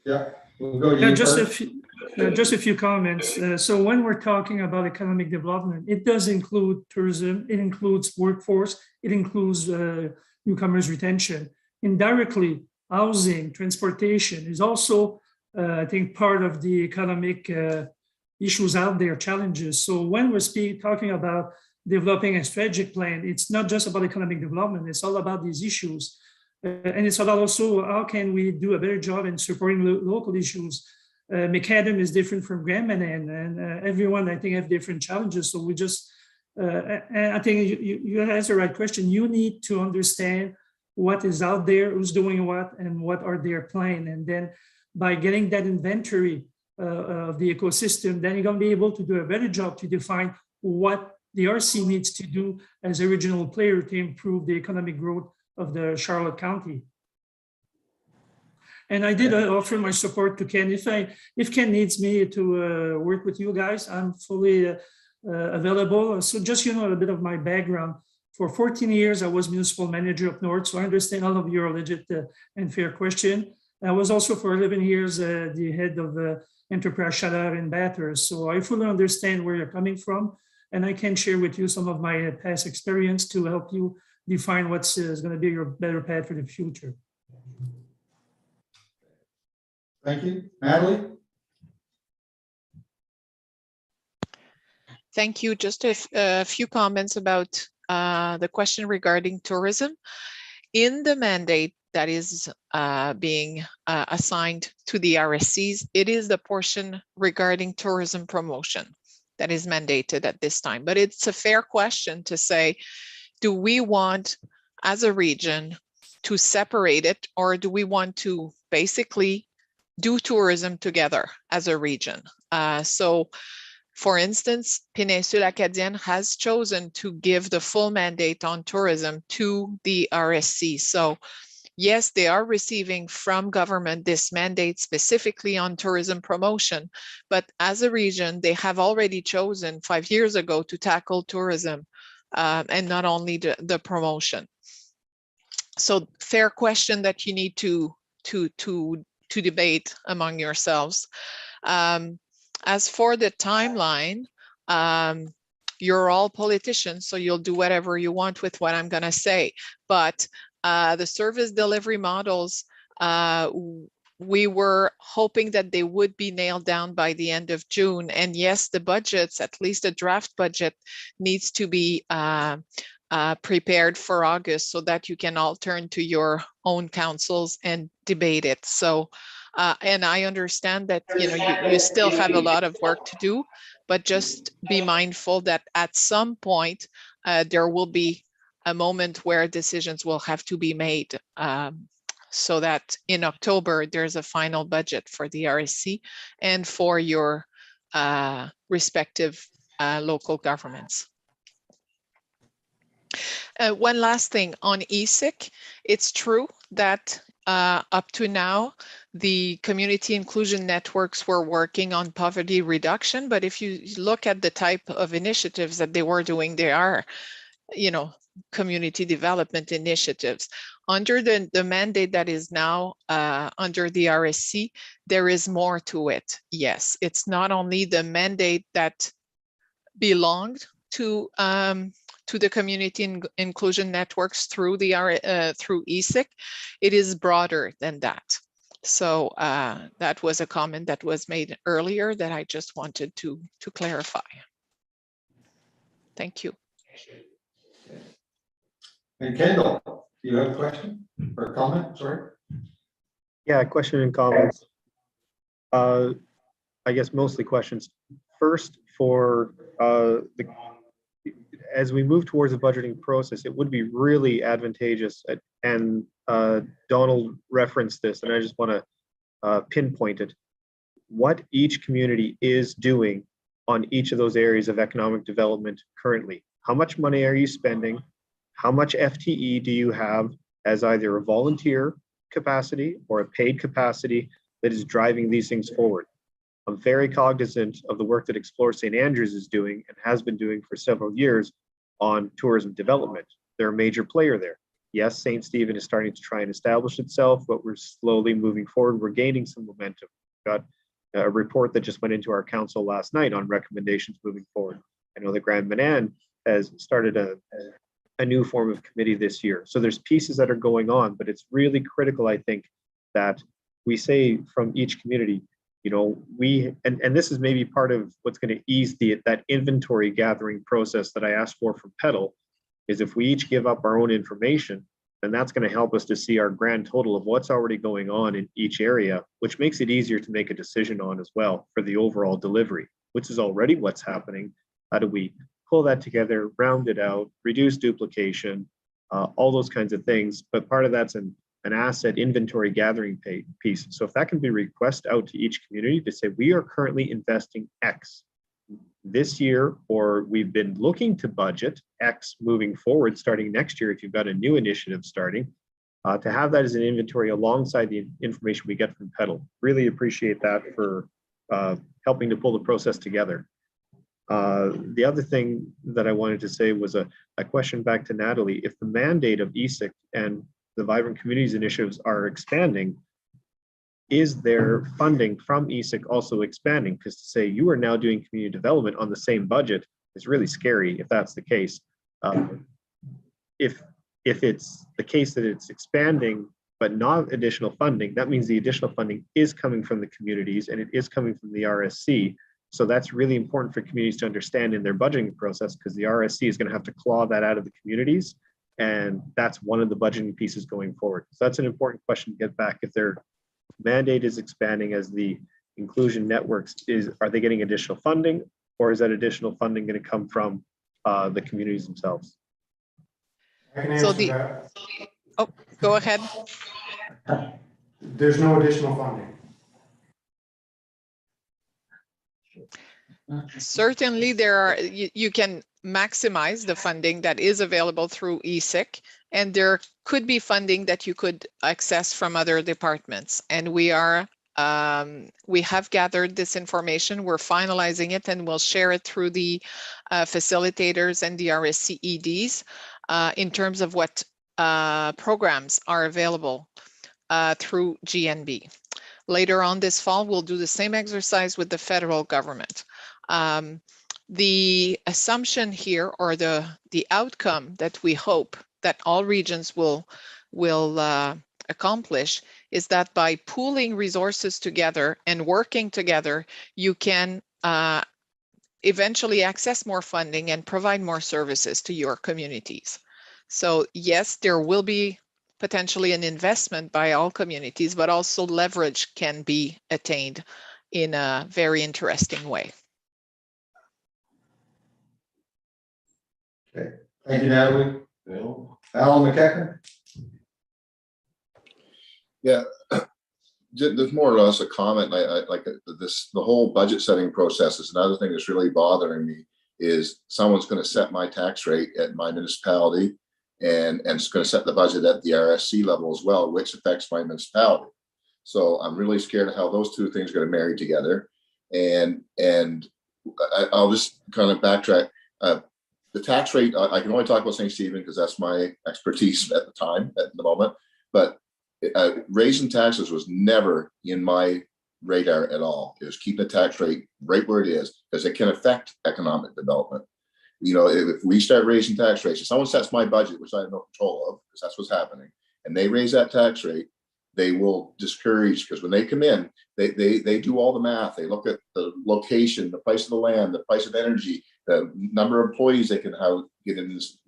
Yeah, we'll go to you first. Just a few comments. So when we're talking about economic development, it does include tourism, it includes workforce, it includes newcomers retention. Indirectly, housing, transportation is also, I think, part of the economic issues out there, challenges. So when we're talking about developing a strategic plan, it's not just about economic development, it's all about these issues. And it's about also how can we do a better job in supporting local issues. Macadam is different from Grand Manan, and everyone, I think, have different challenges. So we just, and I think you asked the right question. You need to understand what is out there, who's doing what, and what are their plans. And then by getting that inventory of the ecosystem, then you're going to be able to do a better job to define what the RC needs to do as a regional player to improve the economic growth of the Charlotte County. And I did offer my support to Ken. If Ken needs me to work with you guys, I'm fully available. So just, you know, a bit of my background. For 14 years, I was municipal manager up north, so I understand all of your legit and fair question. I was also for 11 years the head of Enterprise Chaleur in Bathurst. So I fully understand where you're coming from, and I can share with you some of my past experience to help you define what's is going to be your better path for the future. Thank you. Natalie? Thank you. Just a few comments about the question regarding tourism. In the mandate that is being assigned to the RSCs, it is the portion regarding tourism promotion that is mandated at this time. But it's a fair question to say, do we want as a region to separate it, or do we want to basically do tourism together as a region? So for instance, Péninsule Acadienne has chosen to give the full mandate on tourism to the RSC. So yes, they are receiving from government this mandate specifically on tourism promotion, but as a region, they have already chosen 5 years ago to tackle tourism and not only the promotion. So fair question that you need to debate among yourselves. As for the timeline, you're all politicians, so you'll do whatever you want with what I'm going to say. But the service delivery models, we were hoping that they would be nailed down by the end of June. And yes, the budgets, at least the draft budget, needs to be prepared for August so that you can all turn to your own councils and debate it. So, and I understand that, you know, you still have a lot of work to do, but just be mindful that at some point there will be a moment where decisions will have to be made so that in October there's a final budget for the RSC and for your respective local governments. One last thing on ESIC, it's true that up to now, the community inclusion networks were working on poverty reduction, but if you look at the type of initiatives that they were doing, they are, you know, community development initiatives. Under the mandate that is now under the RSC, there is more to it. Yes, it's not only the mandate that belonged to the community inclusion networks through through ESIC, it is broader than that. So that was a comment that was made earlier that I just wanted to clarify. Thank you. And Kendall, do you have a question or a comment? Sorry. Yeah, question and comments. I guess mostly questions. First, for as we move towards the budgeting process, it would be really advantageous, and Donald referenced this, and I just want to pinpoint it, what each community is doing on each of those areas of economic development currently. How much money are you spending? How much FTE do you have as either a volunteer capacity or a paid capacity that is driving these things forward? I'm very cognizant of the work that Explore St. Andrews is doing and has been doing for several years on tourism development. They're a major player there. Yes, St. Stephen is starting to try and establish itself, but we're slowly moving forward. We're gaining some momentum. We've got a report that just went into our council last night on recommendations moving forward. I know the Grand Manan has started a new form of committee this year. So there's pieces that are going on, but it's really critical, I think, that we say from each community, you know, and this is maybe part of what's going to ease that inventory gathering process that I asked for from Petal, is if we each give up our own information, then that's going to help us to see our grand total of what's already going on in each area, which makes it easier to make a decision on as well for the overall delivery, which is already what's happening. How do we pull that together, round it out, reduce duplication, all those kinds of things. But part of that's an asset inventory gathering piece. So if that can be requested out to each community to say, we are currently investing X, this year, or we've been looking to budget X moving forward, starting next year, if you've got a new initiative starting, to have that as an inventory alongside the information we get from Petal. Really appreciate that for helping to pull the process together. The other thing that I wanted to say was a question back to Natalie. If the mandate of ESIC and the Vibrant Communities initiatives are expanding, is their funding from ESIC also expanding? Because to say you are now doing community development on the same budget is really scary if that's the case. If it's the case that it's expanding but not additional funding, that means the additional funding is coming from the communities and it is coming from the RSC. So that's really important for communities to understand in their budgeting process, because the RSC is going to have to claw that out of the communities. And that's one of the budgeting pieces going forward. So that's an important question to get back. If their mandate is expanding as the inclusion networks, are they getting additional funding, or is that additional funding going to come from the communities themselves? I can answer that. Oh, go ahead. There's no additional funding. Certainly, you can maximize the funding that is available through ESIC, and there could be funding that you could access from other departments. And we have gathered this information, we're finalizing it, and we'll share it through the facilitators and the RSC EDs in terms of what programs are available through GNB. Later on this fall, we'll do the same exercise with the federal government. The assumption here, or the outcome that we hope that all regions will accomplish, is that by pooling resources together and working together, you can eventually access more funding and provide more services to your communities. So yes, there will be potentially an investment by all communities, but also leverage can be attained in a very interesting way. Okay, thank you, Natalie. Bill? Alan McEachran? Yeah, there's more or less a comment. I like this, the whole budget setting process is another thing that's really bothering me, is someone's going to set my tax rate at my municipality, and it's going to set the budget at the RSC level as well, which affects my municipality. So I'm really scared of how those two things are going to marry together. And I'll just kind of backtrack. The tax rate, I can only talk about St. Stephen because that's my expertise at the moment. But raising taxes was never in my radar at all. It was keeping the tax rate right where it is, because it can affect economic development. You know, if we start raising tax rates, if someone sets my budget, which I have no control of, because that's what's happening, and they raise that tax rate, they will discourage, because when they come in, they do all the math. They look at the location, the price of the land, the price of energy, the number of employees they can get in this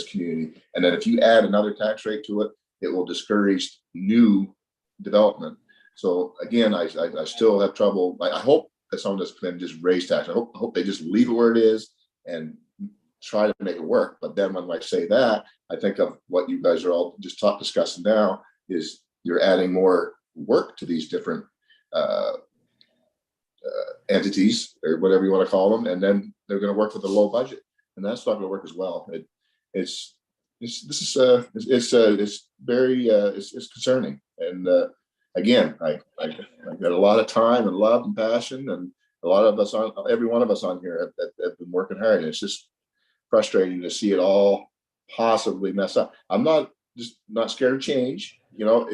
community. And then if you add another tax rate to it, it will discourage new development. So again, I still have trouble. I hope that someone doesn't come in and just raise tax. I hope they just leave it where it is and try to make it work. But then when I say that, I think of what you guys are all just discussing now, is you're adding more work to these different entities, or whatever you want to call them, and then they're going to work with a low budget, and that's not going to work as well. It's concerning. And again, I got a lot of time and love and passion, and a lot of us every one of us on here have been working hard, and it's just frustrating to see it all possibly mess up. I'm not scared of change, you know,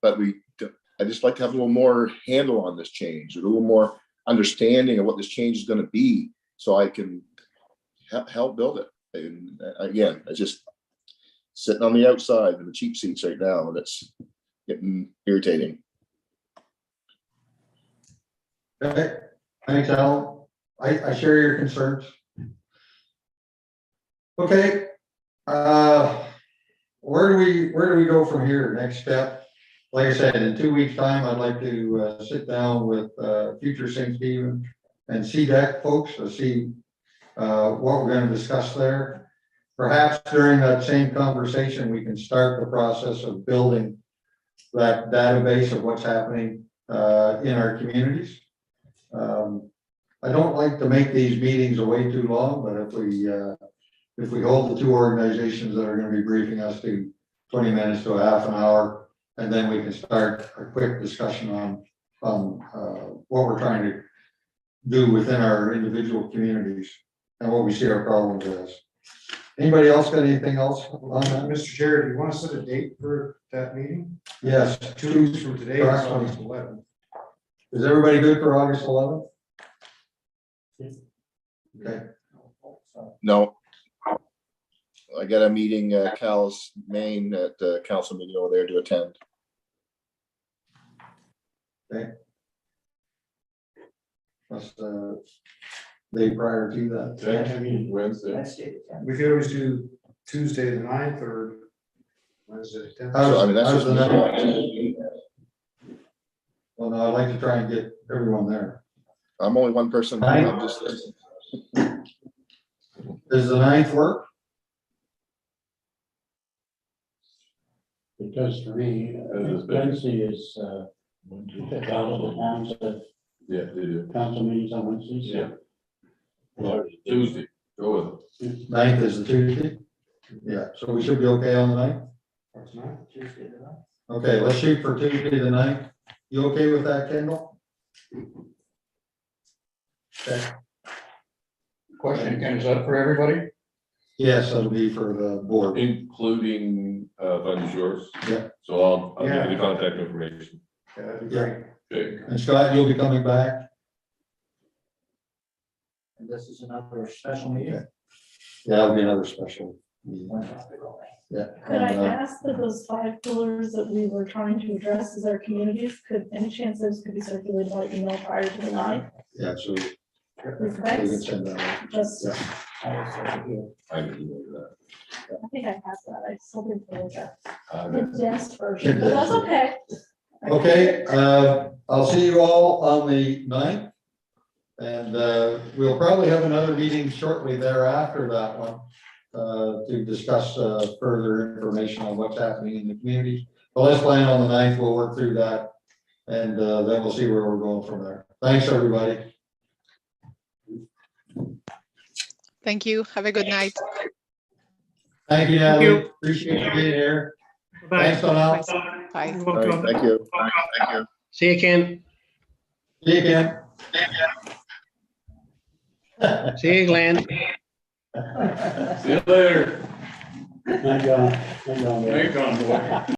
I just like to have a little more handle on this change, a little more understanding of what this change is going to be, so I can help build it. And again, I just sitting on the outside in the cheap seats right now, and it's getting irritating. Okay, thanks, Alan. I share your concerns. Okay, where do we go from here? Next step? Like I said, in 2 weeks' time, I'd like to sit down with future St. Stephen and CDEC folks to see what we're going to discuss there. Perhaps during that same conversation, we can start the process of building that database of what's happening in our communities. I don't like to make these meetings way too long, but if we hold the two organizations that are gonna be briefing us to 20 minutes to a half an hour, and then we can start a quick discussion on what we're trying to do within our individual communities and what we see our problems as. Anybody else got anything else on that? Mr. Chair, do you want to set a date for that meeting? Yes. 2 weeks from today, it's August 11th. Is everybody good for August 11th? Okay. No. I got a meeting, Cal's Maine at the council meeting over there to attend. That's the day prior to that. Wednesday. We could always do Tuesday the 9th or Wednesday the 10th. How's- So I mean, that's how's just. the ninth? Well, no, I'd like to try and get everyone there. I'm only one person. Nine? I'm just, Does the 9th work? It does for me. Wednesday is, council towns, Yeah, they do. council meetings on Wednesdays. Yeah. Tuesday, go with it. 9th is the Tuesday? Yeah, so we should be okay on the 9th? That's not Tuesday the 9th. Okay, let's shoot for Tuesday the 9th. You okay with that, Kendall? Okay. Question, Ken, is that for everybody? Yes, that'll be for the board. Including, Bundy Shores. Yeah. So I'll give Yeah. you the contact information. Yeah, that'd be Yeah. great. Okay. And Scott, you'll be coming back? And this is another special meeting? Yeah, it'll be another special meeting. Yeah. Could I and, ask that those 5 pillars that we were trying to address as our communities, could any chance those could be circulated by email prior to the 9th? Yeah, so we Thanks. can send that out. Just, Yeah. I can do that. I think I have that. I still didn't look at the Uh, dense version, but that's okay. Okay, I'll see you all on the 9th. And we'll probably have another meeting shortly thereafter that one to discuss further information on what's happening in the community. But let's plan on the 9th. We'll work through that. And then we'll see where we're going from there. Thanks, everybody. Thank you. Have a good night. Thank you, Natalie. Appreciate you being here. Bye. Thanks, Donald. Bye. You're all right, welcome. thank you. Thank you. See you, Ken. See you again. See you, Glenn. See you later. Thank God. Thank God. Thank you, boy.